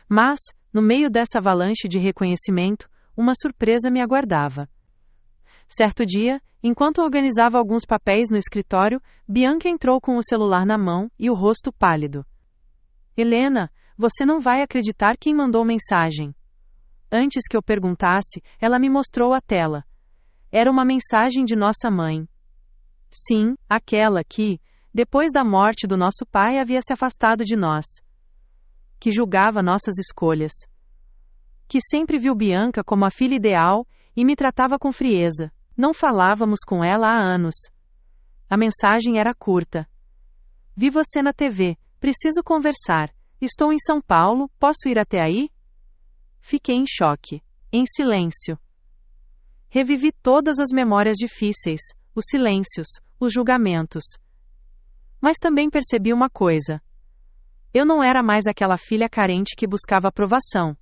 Mas, no meio dessa avalanche de reconhecimento, uma surpresa me aguardava. Certo dia, enquanto organizava alguns papéis no escritório, Bianca entrou com o celular na mão e o rosto pálido. Helena, você não vai acreditar quem mandou mensagem. Antes que eu perguntasse, ela me mostrou a tela. Era uma mensagem de nossa mãe. Sim, aquela que, depois da morte do nosso pai, havia se afastado de nós. Que julgava nossas escolhas. Que sempre viu Bianca como a filha ideal e me tratava com frieza. Não falávamos com ela há anos. A mensagem era curta. Vi você na TV, preciso conversar. Estou em São Paulo, posso ir até aí? Fiquei em choque, em silêncio. Revivi todas as memórias difíceis, os silêncios, os julgamentos. Mas também percebi uma coisa. Eu não era mais aquela filha carente que buscava aprovação.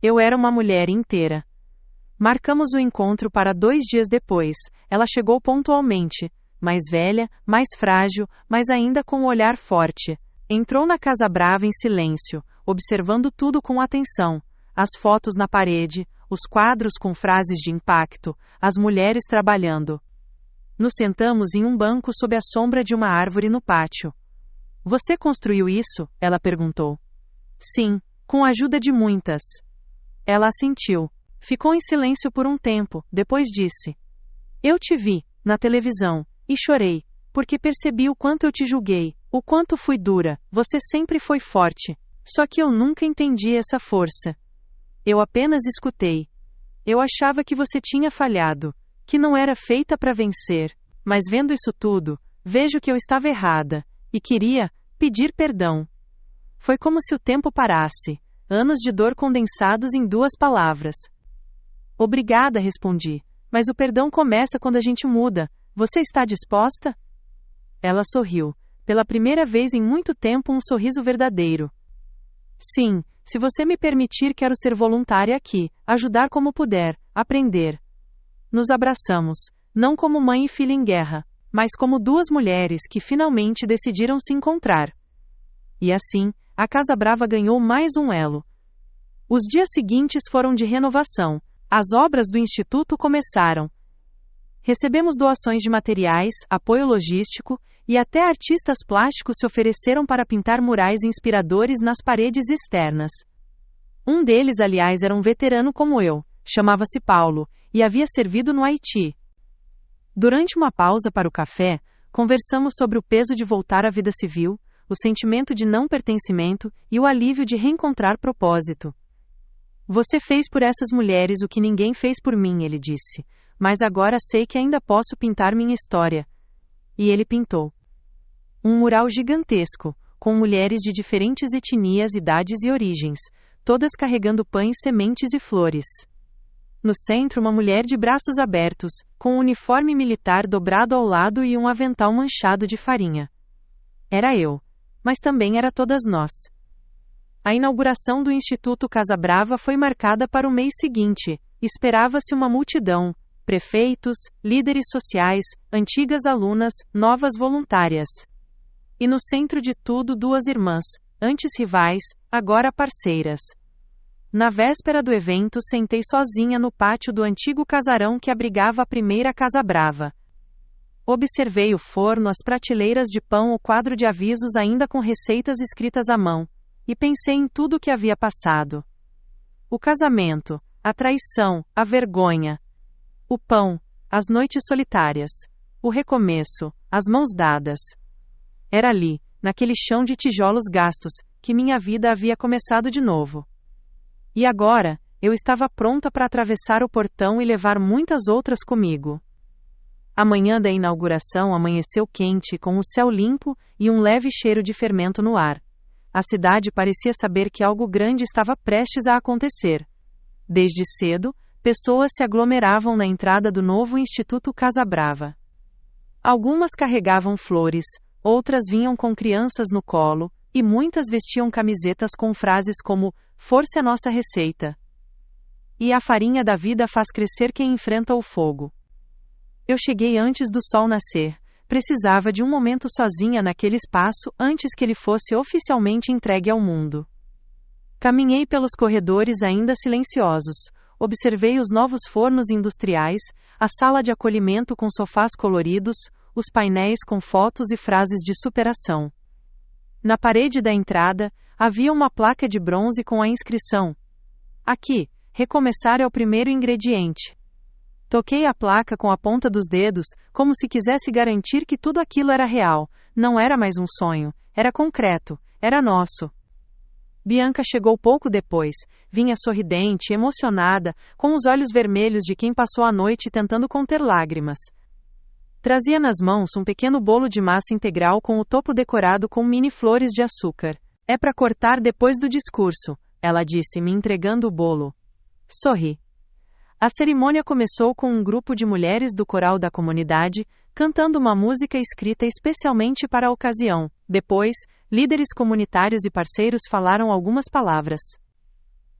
Eu era uma mulher inteira. Marcamos o encontro para 2 dias depois. Ela chegou pontualmente, mais velha, mais frágil, mas ainda com um olhar forte. Entrou na Casa Brava em silêncio, observando tudo com atenção. As fotos na parede, os quadros com frases de impacto, as mulheres trabalhando. Nos sentamos em um banco sob a sombra de uma árvore no pátio. Você construiu isso? Ela perguntou. Sim, com a ajuda de muitas. Ela assentiu. Ficou em silêncio por um tempo, depois disse. Eu te vi, na televisão, e chorei, porque percebi o quanto eu te julguei, o quanto fui dura. Você sempre foi forte. Só que eu nunca entendi essa força. Eu apenas escutei. Eu achava que você tinha falhado, que não era feita para vencer, mas vendo isso tudo, vejo que eu estava errada, e queria pedir perdão. Foi como se o tempo parasse, anos de dor condensados em 2 palavras. Obrigada, respondi, mas o perdão começa quando a gente muda. Você está disposta? Ela sorriu, pela primeira vez em muito tempo um sorriso verdadeiro. Sim, se você me permitir, quero ser voluntária aqui, ajudar como puder, aprender. Nos abraçamos, não como mãe e filha em guerra, mas como 2 mulheres que finalmente decidiram se encontrar. E assim, a Casa Brava ganhou mais um elo. Os dias seguintes foram de renovação. As obras do Instituto começaram. Recebemos doações de materiais, apoio logístico, e até artistas plásticos se ofereceram para pintar murais inspiradores nas paredes externas. Um deles, aliás, era um veterano como eu, chamava-se Paulo, e havia servido no Haiti. Durante uma pausa para o café, conversamos sobre o peso de voltar à vida civil, o sentimento de não pertencimento e o alívio de reencontrar propósito. Você fez por essas mulheres o que ninguém fez por mim, ele disse, mas agora sei que ainda posso pintar minha história. E ele pintou. Um mural gigantesco, com mulheres de diferentes etnias, idades e origens, todas carregando pães, sementes e flores. No centro, uma mulher de braços abertos, com um uniforme militar dobrado ao lado e um avental manchado de farinha. Era eu, mas também era todas nós. A inauguração do Instituto Casa Brava foi marcada para o mês seguinte. Esperava-se uma multidão. prefeitos, líderes sociais, antigas alunas, novas voluntárias. E no centro de tudo, duas irmãs, antes rivais, agora parceiras. Na véspera do evento, sentei sozinha no pátio do antigo casarão que abrigava a primeira Casa Brava. Observei o forno, as prateleiras de pão, o quadro de avisos ainda com receitas escritas à mão, e pensei em tudo o que havia passado. O casamento, a traição, a vergonha. O pão, as noites solitárias. O recomeço, as mãos dadas. Era ali, naquele chão de tijolos gastos, que minha vida havia começado de novo. E agora, eu estava pronta para atravessar o portão e levar muitas outras comigo. A manhã da inauguração amanheceu quente, com o céu limpo e um leve cheiro de fermento no ar. A cidade parecia saber que algo grande estava prestes a acontecer. Desde cedo, pessoas se aglomeravam na entrada do novo Instituto Casa Brava. Algumas carregavam flores, outras vinham com crianças no colo, e muitas vestiam camisetas com frases como "Força é nossa receita" e "A farinha da vida faz crescer quem enfrenta o fogo". Eu cheguei antes do sol nascer. Precisava de um momento sozinha naquele espaço antes que ele fosse oficialmente entregue ao mundo. Caminhei pelos corredores ainda silenciosos. Observei os novos fornos industriais, a sala de acolhimento com sofás coloridos, os painéis com fotos e frases de superação. Na parede da entrada, havia uma placa de bronze com a inscrição: "Aqui, recomeçar é o primeiro ingrediente". Toquei a placa com a ponta dos dedos, como se quisesse garantir que tudo aquilo era real, não era mais um sonho, era concreto, era nosso. Bianca chegou pouco depois, vinha sorridente, emocionada, com os olhos vermelhos de quem passou a noite tentando conter lágrimas. Trazia nas mãos um pequeno bolo de massa integral com o topo decorado com mini flores de açúcar. "É para cortar depois do discurso", ela disse, me entregando o bolo. Sorri. A cerimônia começou com um grupo de mulheres do coral da comunidade, cantando uma música escrita especialmente para a ocasião. Depois, líderes comunitários e parceiros falaram algumas palavras.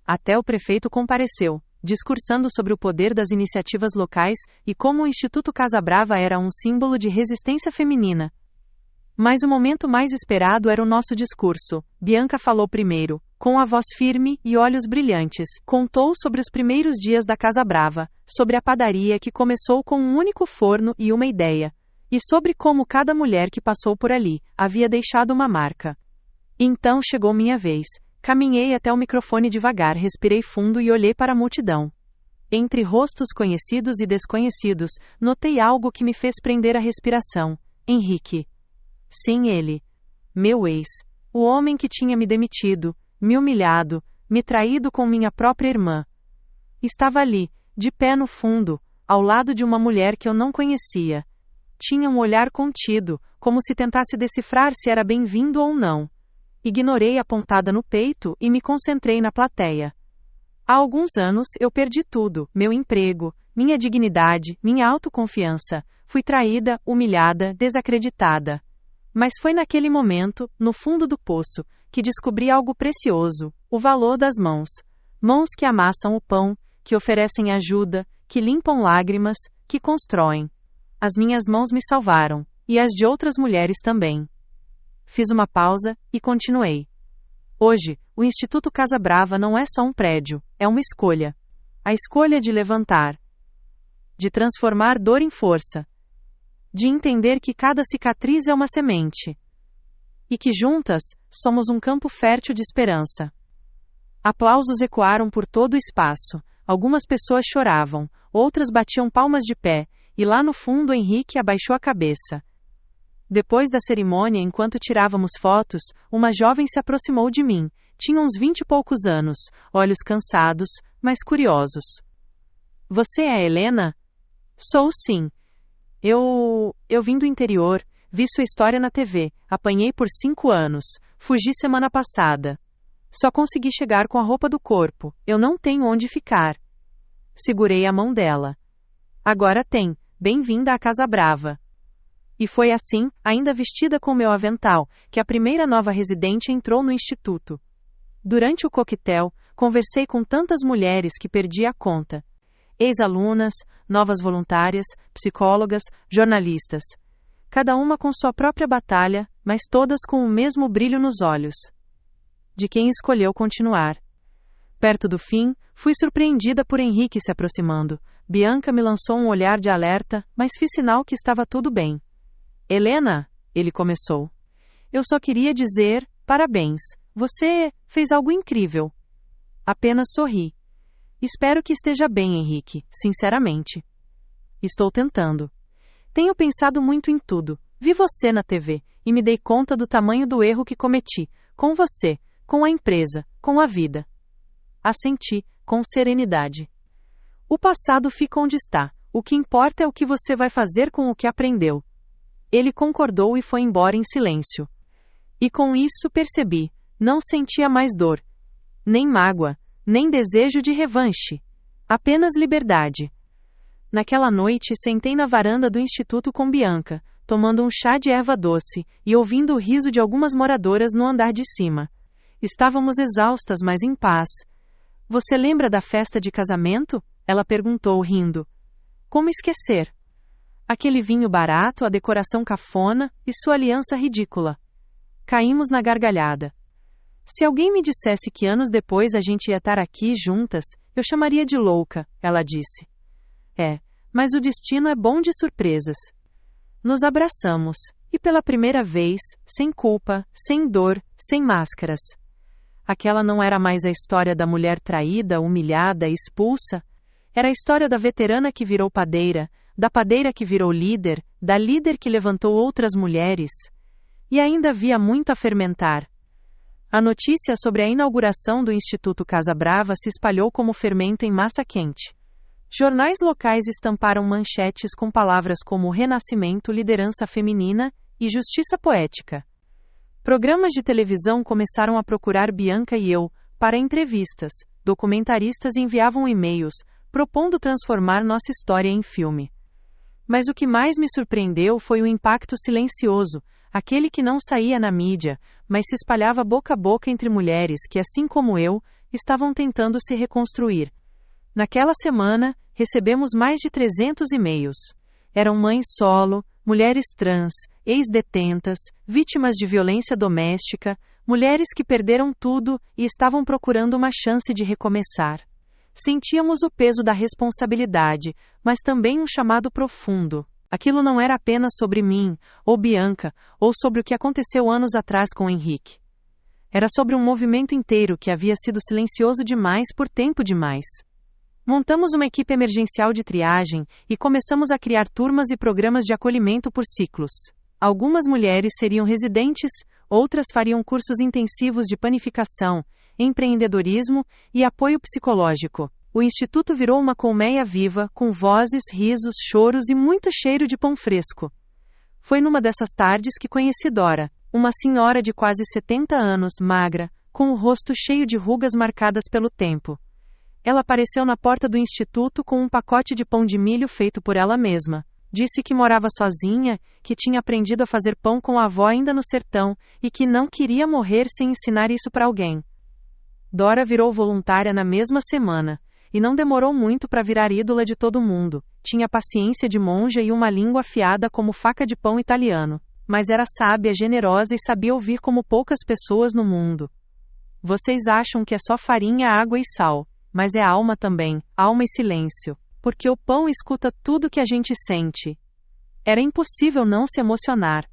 Até o prefeito compareceu, discursando sobre o poder das iniciativas locais e como o Instituto Casa Brava era um símbolo de resistência feminina. Mas o momento mais esperado era o nosso discurso. Bianca falou primeiro, com a voz firme e olhos brilhantes. Contou sobre os primeiros dias da Casa Brava, sobre a padaria que começou com um único forno e uma ideia, e sobre como cada mulher que passou por ali havia deixado uma marca. Então chegou minha vez. Caminhei até o microfone devagar, respirei fundo e olhei para a multidão. Entre rostos conhecidos e desconhecidos, notei algo que me fez prender a respiração. Henrique. Sim, ele. Meu ex. O homem que tinha me demitido, me humilhado, me traído com minha própria irmã. Estava ali, de pé no fundo, ao lado de uma mulher que eu não conhecia. Tinha um olhar contido, como se tentasse decifrar se era bem-vindo ou não. Ignorei a pontada no peito e me concentrei na plateia. Há alguns anos eu perdi tudo, meu emprego, minha dignidade, minha autoconfiança. Fui traída, humilhada, desacreditada. Mas foi naquele momento, no fundo do poço, que descobri algo precioso, o valor das mãos. Mãos que amassam o pão, que oferecem ajuda, que limpam lágrimas, que constroem. As minhas mãos me salvaram, e as de outras mulheres também. Fiz uma pausa, e continuei. Hoje, o Instituto Casa Brava não é só um prédio, é uma escolha. A escolha de levantar. De transformar dor em força. De entender que cada cicatriz é uma semente. E que juntas, somos um campo fértil de esperança. Aplausos ecoaram por todo o espaço. Algumas pessoas choravam, outras batiam palmas de pé, e lá no fundo Henrique abaixou a cabeça. Depois da cerimônia, enquanto tirávamos fotos, uma jovem se aproximou de mim. Tinha uns 20 e poucos anos, olhos cansados, mas curiosos. Você é a Helena? Sou sim. Eu vim do interior, vi sua história na TV, apanhei por 5 anos, fugi semana passada. Só consegui chegar com a roupa do corpo, eu não tenho onde ficar. Segurei a mão dela. Agora tem, bem-vinda à Casa Brava. E foi assim, ainda vestida com meu avental, que a primeira nova residente entrou no instituto. Durante o coquetel, conversei com tantas mulheres que perdi a conta. ex-alunas, novas voluntárias, psicólogas, jornalistas. Cada uma com sua própria batalha, mas todas com o mesmo brilho nos olhos. De quem escolheu continuar. Perto do fim, fui surpreendida por Henrique se aproximando. Bianca me lançou um olhar de alerta, mas fiz sinal que estava tudo bem. Helena, ele começou. Eu só queria dizer, parabéns, você fez algo incrível. Apenas sorri. Espero que esteja bem, Henrique, sinceramente. Estou tentando. Tenho pensado muito em tudo. Vi você na TV, e me dei conta do tamanho do erro que cometi, com você, com a empresa, com a vida. Assenti, com serenidade. O passado fica onde está, o que importa é o que você vai fazer com o que aprendeu. Ele concordou e foi embora em silêncio. E com isso percebi, não sentia mais dor, nem mágoa, nem desejo de revanche. Apenas liberdade. Naquela noite sentei na varanda do instituto com Bianca, tomando um chá de erva doce, e ouvindo o riso de algumas moradoras no andar de cima. Estávamos exaustas, mas em paz. Você lembra da festa de casamento? Ela perguntou, rindo. Como esquecer? Aquele vinho barato, a decoração cafona e sua aliança ridícula. Caímos na gargalhada. Se alguém me dissesse que anos depois a gente ia estar aqui juntas, eu chamaria de louca, ela disse. Mas o destino é bom de surpresas. Nos abraçamos, e pela primeira vez, sem culpa, sem dor, sem máscaras. Aquela não era mais a história da mulher traída, humilhada, expulsa. Era a história da veterana que virou padeira, da padeira que virou líder, da líder que levantou outras mulheres. E ainda havia muito a fermentar. A notícia sobre a inauguração do Instituto Casa Brava se espalhou como fermento em massa quente. Jornais locais estamparam manchetes com palavras como renascimento, liderança feminina e justiça poética. Programas de televisão começaram a procurar Bianca e eu, para entrevistas. Documentaristas enviavam e-mails, propondo transformar nossa história em filme. Mas o que mais me surpreendeu foi o impacto silencioso, aquele que não saía na mídia, mas se espalhava boca a boca entre mulheres que, assim como eu, estavam tentando se reconstruir. Naquela semana, recebemos mais de 300 e-mails. Eram mães solo, mulheres trans, ex-detentas, vítimas de violência doméstica, mulheres que perderam tudo e estavam procurando uma chance de recomeçar. Sentíamos o peso da responsabilidade, mas também um chamado profundo. Aquilo não era apenas sobre mim, ou Bianca, ou sobre o que aconteceu anos atrás com Henrique. Era sobre um movimento inteiro que havia sido silencioso demais por tempo demais. Montamos uma equipe emergencial de triagem e começamos a criar turmas e programas de acolhimento por ciclos. Algumas mulheres seriam residentes, outras fariam cursos intensivos de panificação, empreendedorismo e apoio psicológico. O Instituto virou uma colmeia viva, com vozes, risos, choros e muito cheiro de pão fresco. Foi numa dessas tardes que conheci Dora, uma senhora de quase 70 anos, magra, com o rosto cheio de rugas marcadas pelo tempo. Ela apareceu na porta do instituto com um pacote de pão de milho feito por ela mesma. Disse que morava sozinha, que tinha aprendido a fazer pão com a avó ainda no sertão, e que não queria morrer sem ensinar isso para alguém. Dora virou voluntária na mesma semana, e não demorou muito para virar ídola de todo mundo. Tinha paciência de monja e uma língua afiada como faca de pão italiano. Mas era sábia, generosa e sabia ouvir como poucas pessoas no mundo. Vocês acham que é só farinha, água e sal. Mas é alma também, alma e silêncio, porque o pão escuta tudo que a gente sente. Era impossível não se emocionar.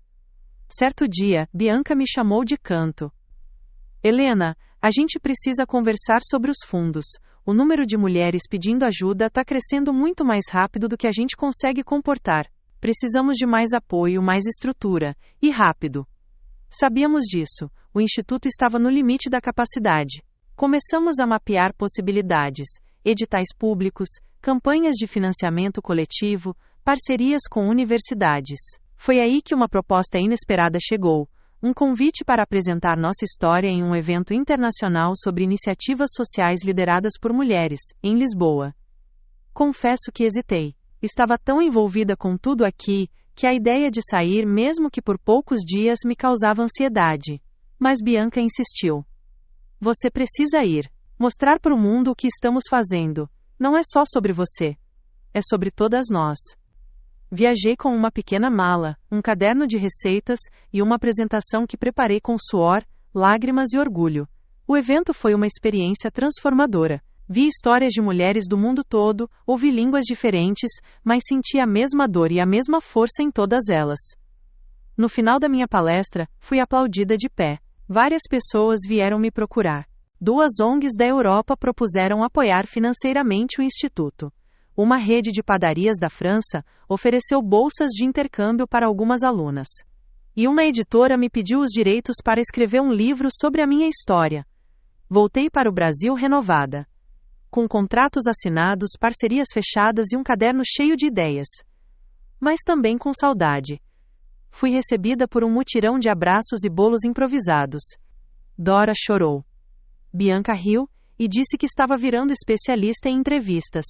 Certo dia, Bianca me chamou de canto. Helena, a gente precisa conversar sobre os fundos. O número de mulheres pedindo ajuda está crescendo muito mais rápido do que a gente consegue comportar. Precisamos de mais apoio, mais estrutura, e rápido. Sabíamos disso, o Instituto estava no limite da capacidade. Começamos a mapear possibilidades, editais públicos, campanhas de financiamento coletivo, parcerias com universidades. Foi aí que uma proposta inesperada chegou, um convite para apresentar nossa história em um evento internacional sobre iniciativas sociais lideradas por mulheres, em Lisboa. Confesso que hesitei. Estava tão envolvida com tudo aqui, que a ideia de sair, mesmo que por poucos dias, me causava ansiedade. Mas Bianca insistiu. Você precisa ir. Mostrar para o mundo o que estamos fazendo. Não é só sobre você. É sobre todas nós. Viajei com uma pequena mala, um caderno de receitas e uma apresentação que preparei com suor, lágrimas e orgulho. O evento foi uma experiência transformadora. Vi histórias de mulheres do mundo todo, ouvi línguas diferentes, mas senti a mesma dor e a mesma força em todas elas. No final da minha palestra, fui aplaudida de pé. Várias pessoas vieram me procurar. 2 ONGs da Europa propuseram apoiar financeiramente o Instituto. Uma rede de padarias da França ofereceu bolsas de intercâmbio para algumas alunas. E uma editora me pediu os direitos para escrever um livro sobre a minha história. Voltei para o Brasil renovada. Com contratos assinados, parcerias fechadas e um caderno cheio de ideias. Mas também com saudade. Fui recebida por um mutirão de abraços e bolos improvisados. Dora chorou. Bianca riu e disse que estava virando especialista em entrevistas.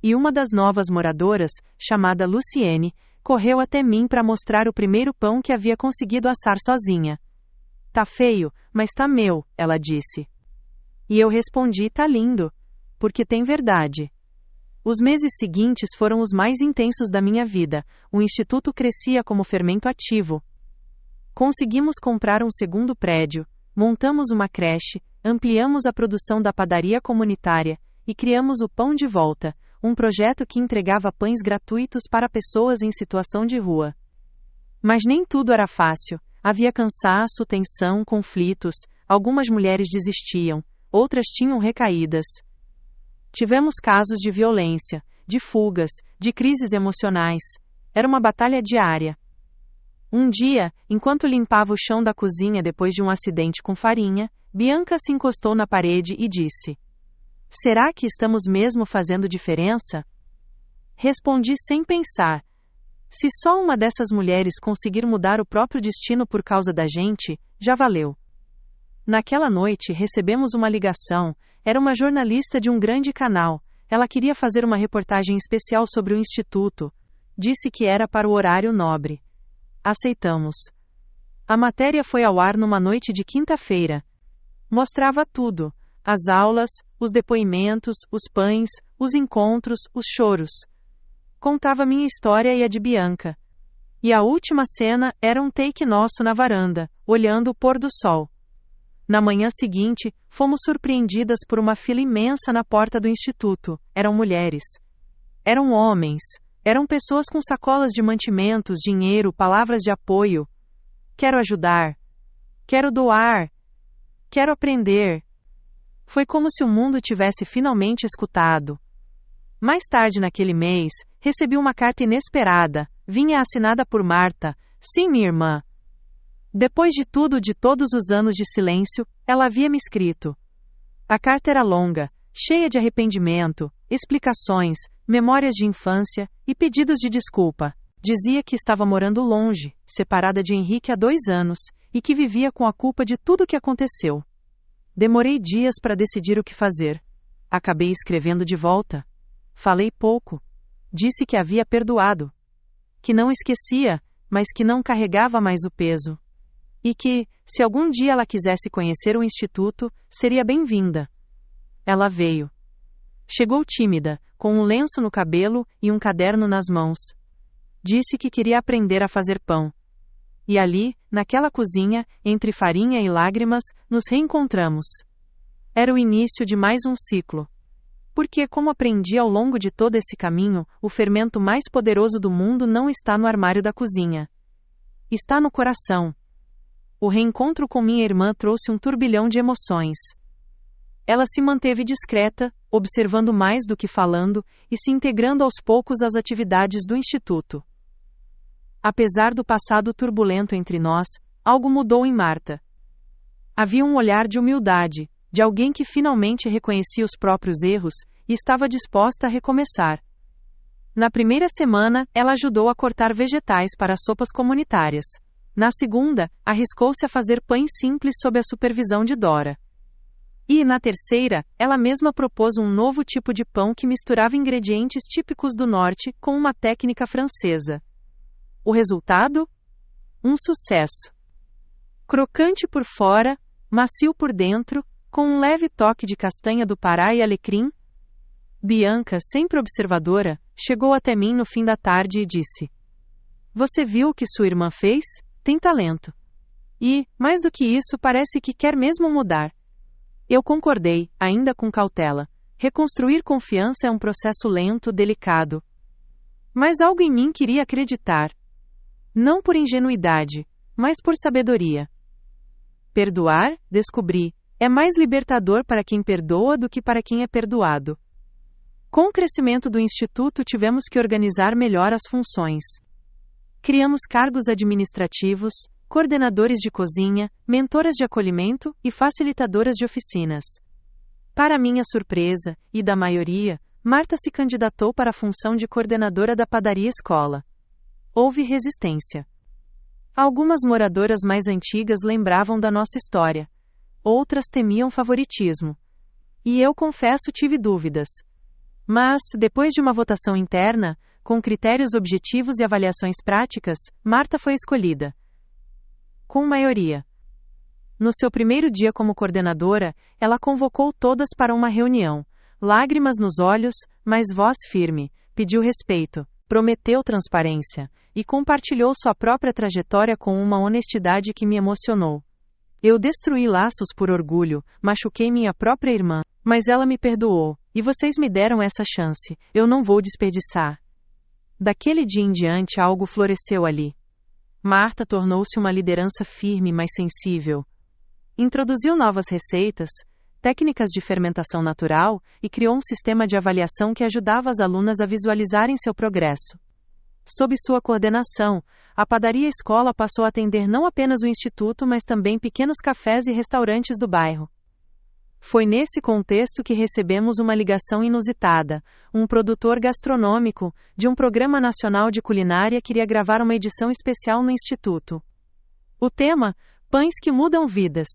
E uma das novas moradoras, chamada Luciene, correu até mim para mostrar o primeiro pão que havia conseguido assar sozinha. Tá feio, mas tá meu, ela disse. E eu respondi, tá lindo. Porque tem verdade. Os meses seguintes foram os mais intensos da minha vida. O instituto crescia como fermento ativo. Conseguimos comprar um segundo prédio, montamos uma creche, ampliamos a produção da padaria comunitária e criamos o Pão de Volta, um projeto que entregava pães gratuitos para pessoas em situação de rua. Mas nem tudo era fácil. Havia cansaço, tensão, conflitos. Algumas mulheres desistiam, outras tinham recaídas. Tivemos casos de violência, de fugas, de crises emocionais. Era uma batalha diária. Um dia, enquanto limpava o chão da cozinha depois de um acidente com farinha, Bianca se encostou na parede e disse: "Será que estamos mesmo fazendo diferença?" Respondi sem pensar: "Se só uma dessas mulheres conseguir mudar o próprio destino por causa da gente, já valeu." Naquela noite recebemos uma ligação. Era uma jornalista de um grande canal. Ela queria fazer uma reportagem especial sobre o Instituto. Disse que era para o horário nobre. Aceitamos. A matéria foi ao ar numa noite de quinta-feira. Mostrava tudo: as aulas, os depoimentos, os pães, os encontros, os choros. Contava minha história e a de Bianca. E a última cena era um take nosso na varanda, olhando o pôr do sol. Na manhã seguinte, fomos surpreendidas por uma fila imensa na porta do instituto. Eram mulheres. Eram homens. Eram pessoas com sacolas de mantimentos, dinheiro, palavras de apoio. Quero ajudar. Quero doar. Quero aprender. Foi como se o mundo tivesse finalmente escutado. Mais tarde naquele mês, recebi uma carta inesperada. Vinha assinada por Marta. Sim, minha irmã. Depois de tudo, de todos os anos de silêncio, ela havia me escrito. A carta era longa, cheia de arrependimento, explicações, memórias de infância e pedidos de desculpa. Dizia que estava morando longe, separada de Henrique há 2 anos, e que vivia com a culpa de tudo o que aconteceu. Demorei dias para decidir o que fazer. Acabei escrevendo de volta. Falei pouco. Disse que havia perdoado. Que não esquecia, mas que não carregava mais o peso. E que, se algum dia ela quisesse conhecer o instituto, seria bem-vinda. Ela veio. Chegou tímida, com um lenço no cabelo e um caderno nas mãos. Disse que queria aprender a fazer pão. E ali, naquela cozinha, entre farinha e lágrimas, nos reencontramos. Era o início de mais um ciclo. Porque, como aprendi ao longo de todo esse caminho, o fermento mais poderoso do mundo não está no armário da cozinha. Está no coração. O reencontro com minha irmã trouxe um turbilhão de emoções. Ela se manteve discreta, observando mais do que falando, e se integrando aos poucos às atividades do Instituto. Apesar do passado turbulento entre nós, algo mudou em Marta. Havia um olhar de humildade, de alguém que finalmente reconhecia os próprios erros e estava disposta a recomeçar. Na primeira semana, ela ajudou a cortar vegetais para as sopas comunitárias. Na segunda, arriscou-se a fazer pães simples sob a supervisão de Dora. E, na terceira, ela mesma propôs um novo tipo de pão que misturava ingredientes típicos do norte com uma técnica francesa. O resultado? Um sucesso. Crocante por fora, macio por dentro, com um leve toque de castanha do Pará e alecrim. Bianca, sempre observadora, chegou até mim no fim da tarde e disse: "Você viu o que sua irmã fez? Tem talento. E, mais do que isso, parece que quer mesmo mudar." Eu concordei, ainda com cautela. Reconstruir confiança é um processo lento, delicado. Mas algo em mim queria acreditar. Não por ingenuidade, mas por sabedoria. Perdoar, descobri, é mais libertador para quem perdoa do que para quem é perdoado. Com o crescimento do Instituto, tivemos que organizar melhor as funções. Criamos cargos administrativos, coordenadores de cozinha, mentoras de acolhimento e facilitadoras de oficinas. Para minha surpresa, e da maioria, Marta se candidatou para a função de coordenadora da padaria escola. Houve resistência. Algumas moradoras mais antigas lembravam da nossa história. Outras temiam favoritismo. E eu confesso tive dúvidas. Mas, depois de uma votação interna, com critérios objetivos e avaliações práticas, Marta foi escolhida. Com maioria. No seu primeiro dia como coordenadora, ela convocou todas para uma reunião. Lágrimas nos olhos, mas voz firme, pediu respeito, prometeu transparência, e compartilhou sua própria trajetória com uma honestidade que me emocionou. Eu destruí laços por orgulho, machuquei minha própria irmã, mas ela me perdoou, e vocês me deram essa chance, eu não vou desperdiçar. Daquele dia em diante algo floresceu ali. Marta tornou-se uma liderança firme, mas sensível. Introduziu novas receitas, técnicas de fermentação natural e criou um sistema de avaliação que ajudava as alunas a visualizarem seu progresso. Sob sua coordenação, a padaria escola passou a atender não apenas o instituto, mas também pequenos cafés e restaurantes do bairro. Foi nesse contexto que recebemos uma ligação inusitada. Um produtor gastronômico, de um programa nacional de culinária, queria gravar uma edição especial no instituto. O tema: Pães que mudam vidas.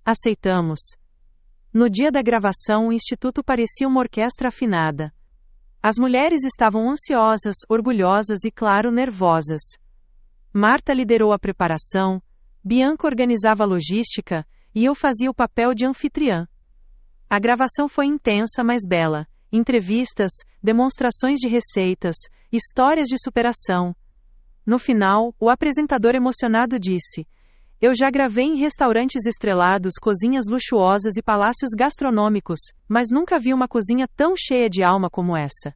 Aceitamos. No dia da gravação, o instituto parecia uma orquestra afinada. As mulheres estavam ansiosas, orgulhosas e, claro, nervosas. Marta liderou a preparação, Bianca organizava a logística e eu fazia o papel de anfitriã. A gravação foi intensa, mas bela. Entrevistas, demonstrações de receitas, histórias de superação. No final, o apresentador emocionado disse: "Eu já gravei em restaurantes estrelados, cozinhas luxuosas e palácios gastronômicos, mas nunca vi uma cozinha tão cheia de alma como essa."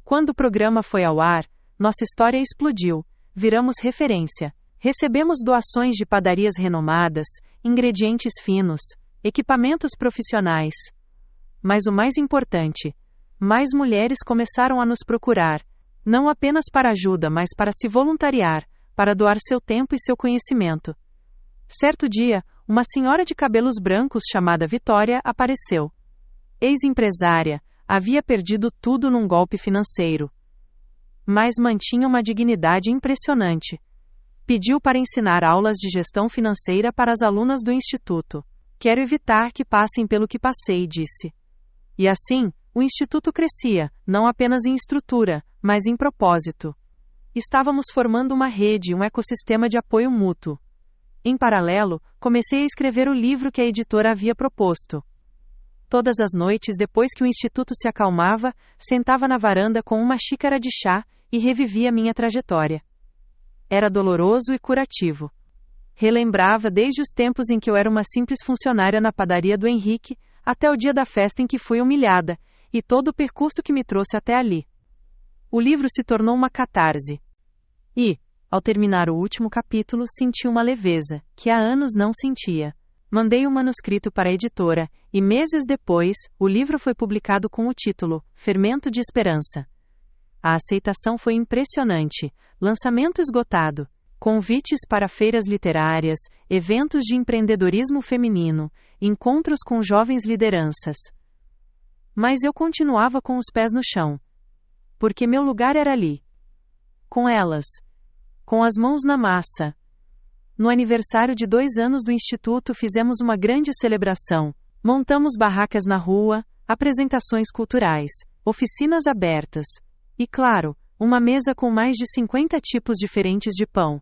Quando o programa foi ao ar, nossa história explodiu. Viramos referência. Recebemos doações de padarias renomadas, ingredientes finos, equipamentos profissionais. Mas o mais importante, mais mulheres começaram a nos procurar, não apenas para ajuda, mas para se voluntariar, para doar seu tempo e seu conhecimento. Certo dia, uma senhora de cabelos brancos chamada Vitória apareceu. Ex-empresária, havia perdido tudo num golpe financeiro. Mas mantinha uma dignidade impressionante. Pediu para ensinar aulas de gestão financeira para as alunas do instituto. "Quero evitar que passem pelo que passei", disse. E assim, o instituto crescia, não apenas em estrutura, mas em propósito. Estávamos formando uma rede, um ecossistema de apoio mútuo. Em paralelo, comecei a escrever o livro que a editora havia proposto. Todas as noites, depois que o instituto se acalmava, sentava na varanda com uma xícara de chá e revivia minha trajetória. Era doloroso e curativo. Relembrava desde os tempos em que eu era uma simples funcionária na padaria do Henrique, até o dia da festa em que fui humilhada, e todo o percurso que me trouxe até ali. O livro se tornou uma catarse. E, ao terminar o último capítulo, senti uma leveza, que há anos não sentia. Mandei o manuscrito para a editora, e meses depois, o livro foi publicado com o título Fermento de Esperança. A aceitação foi impressionante, lançamento esgotado, convites para feiras literárias, eventos de empreendedorismo feminino, encontros com jovens lideranças. Mas eu continuava com os pés no chão. Porque meu lugar era ali. Com elas. Com as mãos na massa. No aniversário de 2 anos do Instituto fizemos uma grande celebração. Montamos barracas na rua, apresentações culturais, oficinas abertas. E claro, uma mesa com mais de 50 tipos diferentes de pão.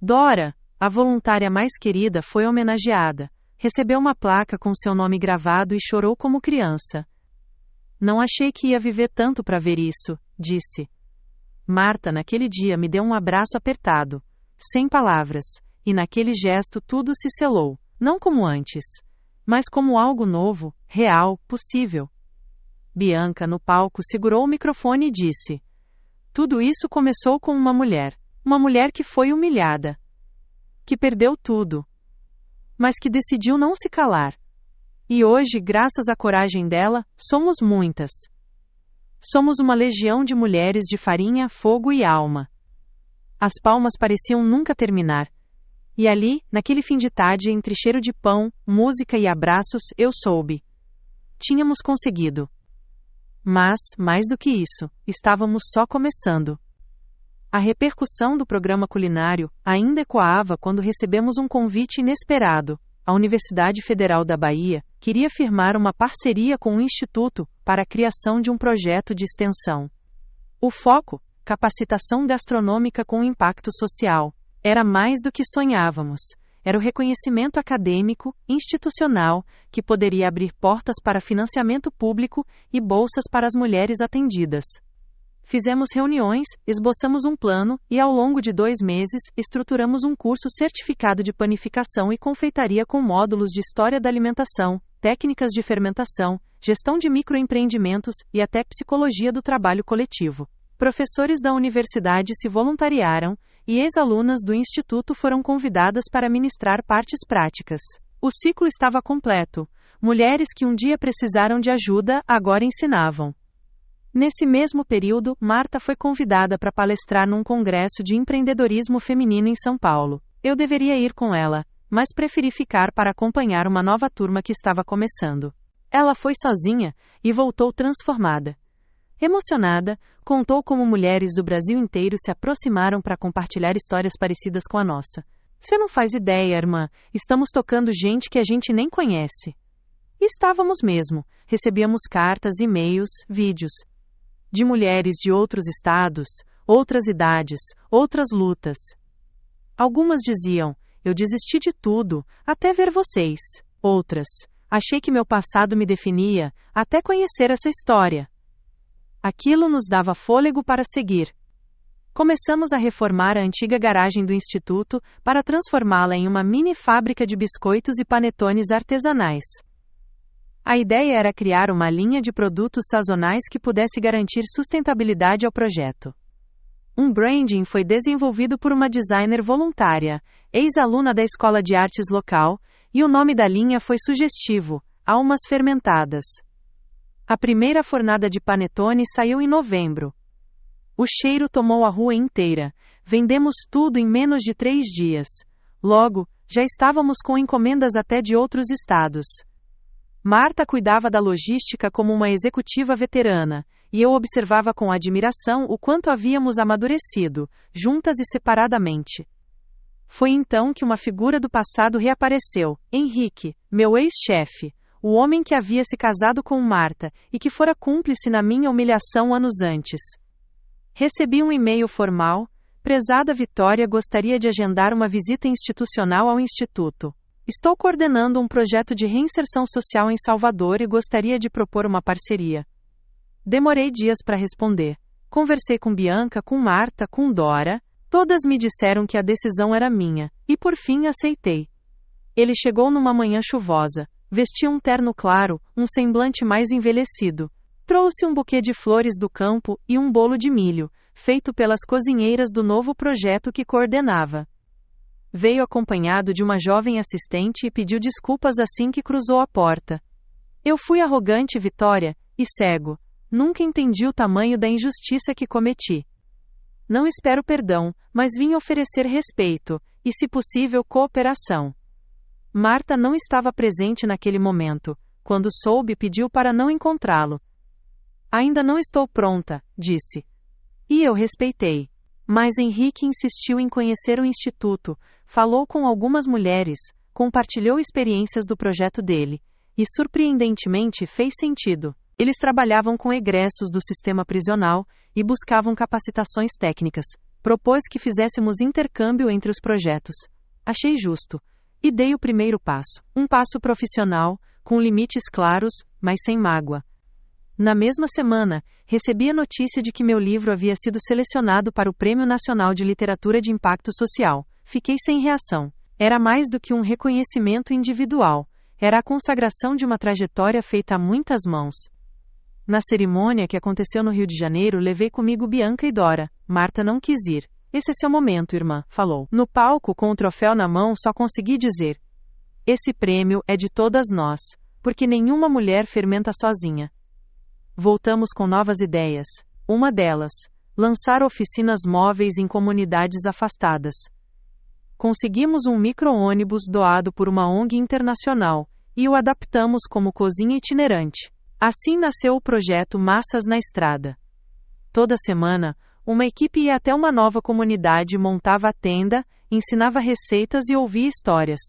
Dora, a voluntária mais querida, foi homenageada. Recebeu uma placa com seu nome gravado e chorou como criança. Não achei que ia viver tanto para ver isso, disse. Marta naquele dia me deu um abraço apertado, sem palavras, e naquele gesto tudo se selou, não como antes, mas como algo novo, real, possível. Bianca, no palco, segurou o microfone e disse: tudo isso começou com uma mulher que foi humilhada, que perdeu tudo, mas que decidiu não se calar. E hoje, graças à coragem dela, somos muitas. Somos uma legião de mulheres de farinha, fogo e alma. As palmas pareciam nunca terminar. E ali, naquele fim de tarde, entre cheiro de pão, música e abraços, eu soube. Tínhamos conseguido. Mas, mais do que isso, estávamos só começando. A repercussão do programa culinário ainda ecoava quando recebemos um convite inesperado. A Universidade Federal da Bahia queria firmar uma parceria com o Instituto para a criação de um projeto de extensão. O foco, capacitação gastronômica com impacto social, era mais do que sonhávamos. Era o reconhecimento acadêmico, institucional, que poderia abrir portas para financiamento público e bolsas para as mulheres atendidas. Fizemos reuniões, esboçamos um plano e, ao longo de 2 meses, estruturamos um curso certificado de panificação e confeitaria com módulos de história da alimentação, técnicas de fermentação, gestão de microempreendimentos e até psicologia do trabalho coletivo. Professores da universidade se voluntariaram e ex-alunas do instituto foram convidadas para ministrar partes práticas. O ciclo estava completo. Mulheres que um dia precisaram de ajuda agora ensinavam. Nesse mesmo período, Marta foi convidada para palestrar num congresso de empreendedorismo feminino em São Paulo. Eu deveria ir com ela, mas preferi ficar para acompanhar uma nova turma que estava começando. Ela foi sozinha e voltou transformada. Emocionada, contou como mulheres do Brasil inteiro se aproximaram para compartilhar histórias parecidas com a nossa. Você não faz ideia, irmã, estamos tocando gente que a gente nem conhece. E estávamos mesmo, recebíamos cartas, e-mails, vídeos. De mulheres de outros estados, outras idades, outras lutas. Algumas diziam, eu desisti de tudo, até ver vocês. Outras, achei que meu passado me definia, até conhecer essa história. Aquilo nos dava fôlego para seguir. Começamos a reformar a antiga garagem do instituto para transformá-la em uma mini fábrica de biscoitos e panetones artesanais. A ideia era criar uma linha de produtos sazonais que pudesse garantir sustentabilidade ao projeto. Um branding foi desenvolvido por uma designer voluntária, ex-aluna da escola de artes local, e o nome da linha foi sugestivo, Almas Fermentadas. A primeira fornada de panetone saiu em novembro. O cheiro tomou a rua inteira. Vendemos tudo em menos de 3 dias. Logo, já estávamos com encomendas até de outros estados. Marta cuidava da logística como uma executiva veterana, e eu observava com admiração o quanto havíamos amadurecido, juntas e separadamente. Foi então que uma figura do passado reapareceu, Henrique, meu ex-chefe, o homem que havia se casado com Marta e que fora cúmplice na minha humilhação anos antes. Recebi um e-mail formal: prezada Vitória, gostaria de agendar uma visita institucional ao Instituto. Estou coordenando um projeto de reinserção social em Salvador e gostaria de propor uma parceria. Demorei dias para responder. Conversei com Bianca, com Marta, com Dora. Todas me disseram que a decisão era minha, e por fim aceitei. Ele chegou numa manhã chuvosa. Vestia um terno claro, um semblante mais envelhecido. Trouxe um buquê de flores do campo e um bolo de milho, feito pelas cozinheiras do novo projeto que coordenava. Veio acompanhado de uma jovem assistente e pediu desculpas assim que cruzou a porta. Eu fui arrogante, Vitória, e cego. Nunca entendi o tamanho da injustiça que cometi. Não espero perdão, mas vim oferecer respeito, e se possível cooperação. Marta não estava presente naquele momento. Quando soube, pediu para não encontrá-lo. Ainda não estou pronta, disse. E eu respeitei. Mas Henrique insistiu em conhecer o Instituto, falou com algumas mulheres, compartilhou experiências do projeto dele, e surpreendentemente fez sentido. Eles trabalhavam com egressos do sistema prisional e buscavam capacitações técnicas. Propôs que fizéssemos intercâmbio entre os projetos. Achei justo. E dei o primeiro passo. Um passo profissional, com limites claros, mas sem mágoa. Na mesma semana, recebi a notícia de que meu livro havia sido selecionado para o Prêmio Nacional de Literatura de Impacto Social. Fiquei sem reação. Era mais do que um reconhecimento individual. Era a consagração de uma trajetória feita a muitas mãos. Na cerimônia que aconteceu no Rio de Janeiro, levei comigo Bianca e Dora. Marta não quis ir. Esse é seu momento, irmã, falou. No palco, com o troféu na mão, só consegui dizer: esse prêmio é de todas nós, porque nenhuma mulher fermenta sozinha. Voltamos com novas ideias. Uma delas, lançar oficinas móveis em comunidades afastadas. Conseguimos um micro-ônibus doado por uma ONG internacional, e o adaptamos como cozinha itinerante. Assim nasceu o projeto Massas na Estrada. Toda semana, uma equipe ia até uma nova comunidade, montava a tenda, ensinava receitas e ouvia histórias.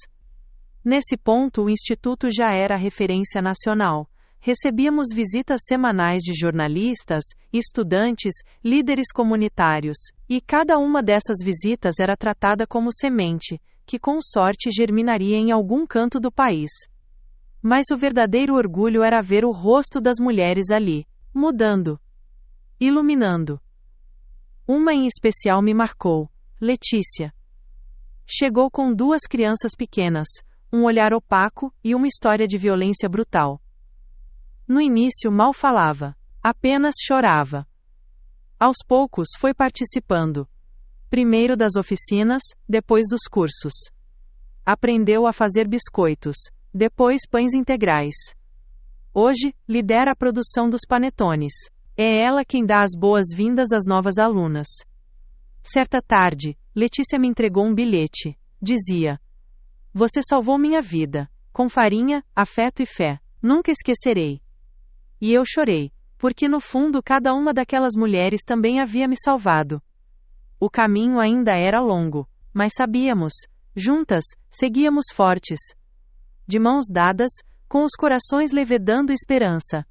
Nesse ponto, o Instituto já era a referência nacional. Recebíamos visitas semanais de jornalistas, estudantes, líderes comunitários, e cada uma dessas visitas era tratada como semente, que com sorte germinaria em algum canto do país. Mas o verdadeiro orgulho era ver o rosto das mulheres ali, mudando, iluminando. Uma em especial me marcou, Letícia. Chegou com 2 crianças pequenas, um olhar opaco e uma história de violência brutal. No início mal falava, apenas chorava. Aos poucos foi participando. Primeiro das oficinas, depois dos cursos. Aprendeu a fazer biscoitos, depois pães integrais. Hoje, lidera a produção dos panetones. É ela quem dá as boas-vindas às novas alunas. Certa tarde, Letícia me entregou um bilhete. Dizia: você salvou minha vida, com farinha, afeto e fé. Nunca esquecerei. E eu chorei, porque no fundo cada uma daquelas mulheres também havia me salvado. O caminho ainda era longo, mas sabíamos, juntas, seguíamos fortes. De mãos dadas, com os corações levedando esperança.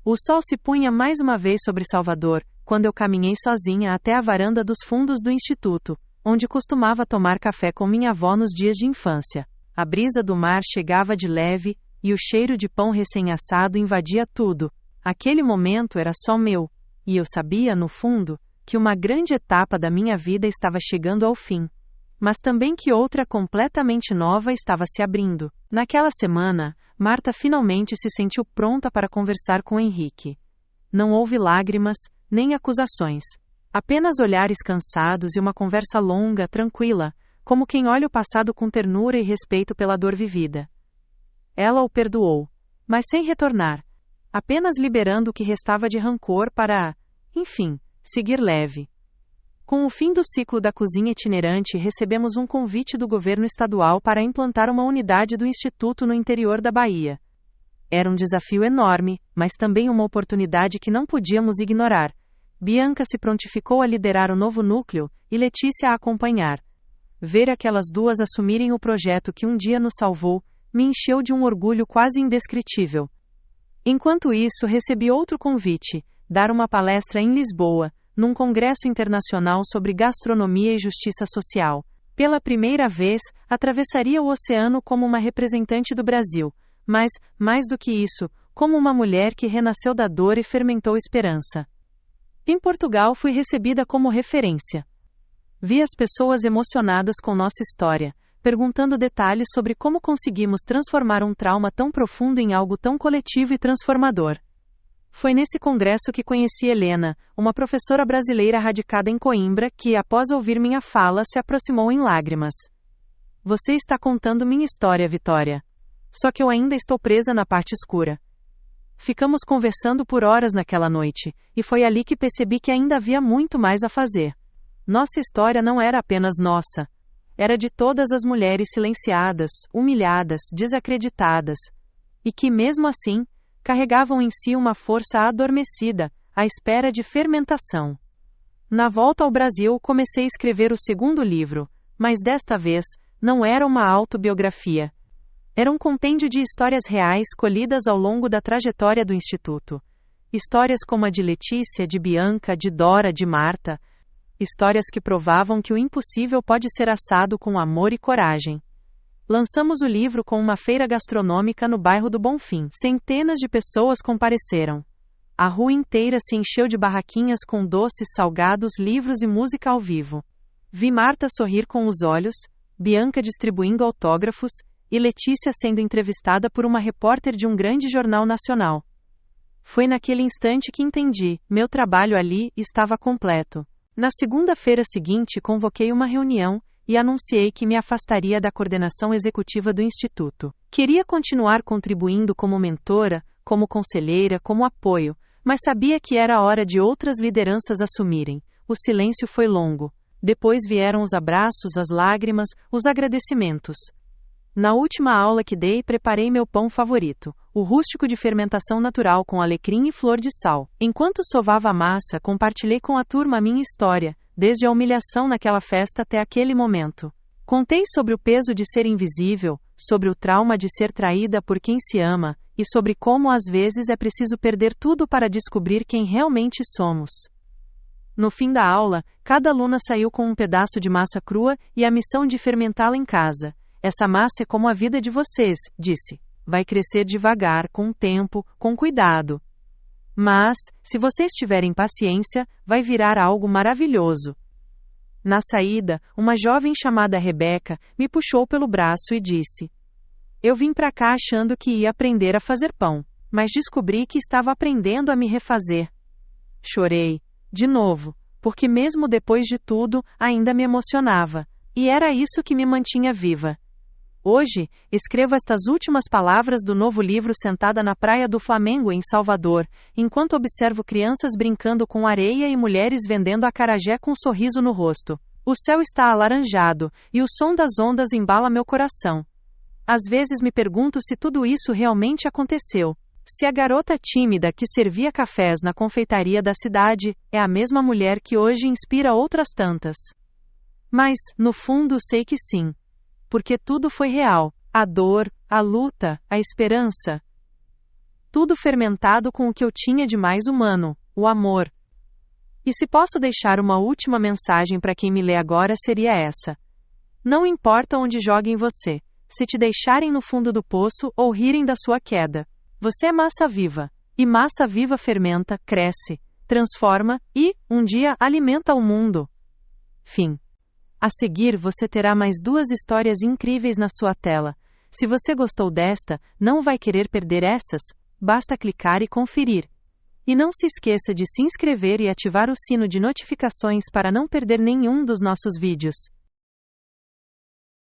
O sol se punha mais uma vez sobre Salvador, quando eu caminhei sozinha até a varanda dos fundos do instituto, onde costumava tomar café com minha avó nos dias de infância. A brisa do mar chegava de leve, e o cheiro de pão recém-assado invadia tudo. Aquele momento era só meu, e eu sabia, no fundo, que uma grande etapa da minha vida estava chegando ao fim. Mas também que outra completamente nova estava se abrindo. Naquela semana, Marta finalmente se sentiu pronta para conversar com Henrique. Não houve lágrimas, nem acusações. Apenas olhares cansados e uma conversa longa, tranquila, como quem olha o passado com ternura e respeito pela dor vivida. Ela o perdoou, mas sem retornar, apenas liberando o que restava de rancor para, enfim, seguir leve. Com o fim do ciclo da cozinha itinerante, recebemos um convite do governo estadual para implantar uma unidade do Instituto no interior da Bahia. Era um desafio enorme, mas também uma oportunidade que não podíamos ignorar. Bianca se prontificou a liderar o novo núcleo, e Letícia a acompanhar. Ver aquelas duas assumirem o projeto que um dia nos salvou, me encheu de um orgulho quase indescritível. Enquanto isso, recebi outro convite, dar uma palestra em Lisboa, num congresso internacional sobre gastronomia e justiça social. Pela primeira vez, atravessaria o oceano como uma representante do Brasil, mas, mais do que isso, como uma mulher que renasceu da dor e fermentou esperança. Em Portugal, fui recebida como referência. Vi as pessoas emocionadas com nossa história, perguntando detalhes sobre como conseguimos transformar um trauma tão profundo em algo tão coletivo e transformador. Foi nesse congresso que conheci Helena, uma professora brasileira radicada em Coimbra que, após ouvir minha fala, se aproximou em lágrimas. Você está contando minha história, Vitória. Só que eu ainda estou presa na parte escura. Ficamos conversando por horas naquela noite, e foi ali que percebi que ainda havia muito mais a fazer. Nossa história não era apenas nossa. Era de todas as mulheres silenciadas, humilhadas, desacreditadas. E que, mesmo assim, carregavam em si uma força adormecida, à espera de fermentação. Na volta ao Brasil, comecei a escrever o segundo livro, mas desta vez, não era uma autobiografia. Era um compêndio de histórias reais colhidas ao longo da trajetória do Instituto. Histórias como a de Letícia, de Bianca, de Dora, de Marta. Histórias que provavam que o impossível pode ser assado com amor e coragem. Lançamos o livro com uma feira gastronômica no bairro do Bonfim. Centenas de pessoas compareceram. A rua inteira se encheu de barraquinhas com doces, salgados, livros e música ao vivo. Vi Marta sorrir com os olhos, Bianca distribuindo autógrafos, e Letícia sendo entrevistada por uma repórter de um grande jornal nacional. Foi naquele instante que entendi, meu trabalho ali estava completo. Na segunda-feira seguinte convoquei uma reunião, e anunciei que me afastaria da coordenação executiva do Instituto. Queria continuar contribuindo como mentora, como conselheira, como apoio, mas sabia que era hora de outras lideranças assumirem. O silêncio foi longo. Depois vieram os abraços, as lágrimas, os agradecimentos. Na última aula que dei, preparei meu pão favorito, o rústico de fermentação natural com alecrim e flor de sal. Enquanto sovava a massa, compartilhei com a turma a minha história, desde a humilhação naquela festa até aquele momento. Contei sobre o peso de ser invisível, sobre o trauma de ser traída por quem se ama, e sobre como às vezes é preciso perder tudo para descobrir quem realmente somos. No fim da aula, cada aluna saiu com um pedaço de massa crua e a missão de fermentá-la em casa. Essa massa é como a vida de vocês, disse. Vai crescer devagar, com tempo, com cuidado. Mas, se vocês tiverem paciência, vai virar algo maravilhoso. Na saída, uma jovem chamada Rebeca me puxou pelo braço e disse: Eu vim pra cá achando que ia aprender a fazer pão, mas descobri que estava aprendendo a me refazer. Chorei, de novo, porque mesmo depois de tudo, ainda me emocionava, e era isso que me mantinha viva. Hoje, escrevo estas últimas palavras do novo livro sentada na praia do Flamengo em Salvador, enquanto observo crianças brincando com areia e mulheres vendendo acarajé com um sorriso no rosto. O céu está alaranjado, e o som das ondas embala meu coração. Às vezes me pergunto se tudo isso realmente aconteceu. Se a garota tímida que servia cafés na confeitaria da cidade é a mesma mulher que hoje inspira outras tantas. Mas, no fundo, sei que sim. Porque tudo foi real, a dor, a luta, a esperança. Tudo fermentado com o que eu tinha de mais humano, o amor. E se posso deixar uma última mensagem para quem me lê agora seria essa. Não importa onde joguem você, se te deixarem no fundo do poço ou rirem da sua queda. Você é massa viva, e massa viva fermenta, cresce, transforma e, um dia, alimenta o mundo. Fim. A seguir você terá mais 2 histórias incríveis na sua tela. Se você gostou desta, não vai querer perder essas, basta clicar e conferir. E não se esqueça de se inscrever e ativar o sino de notificações para não perder nenhum dos nossos vídeos.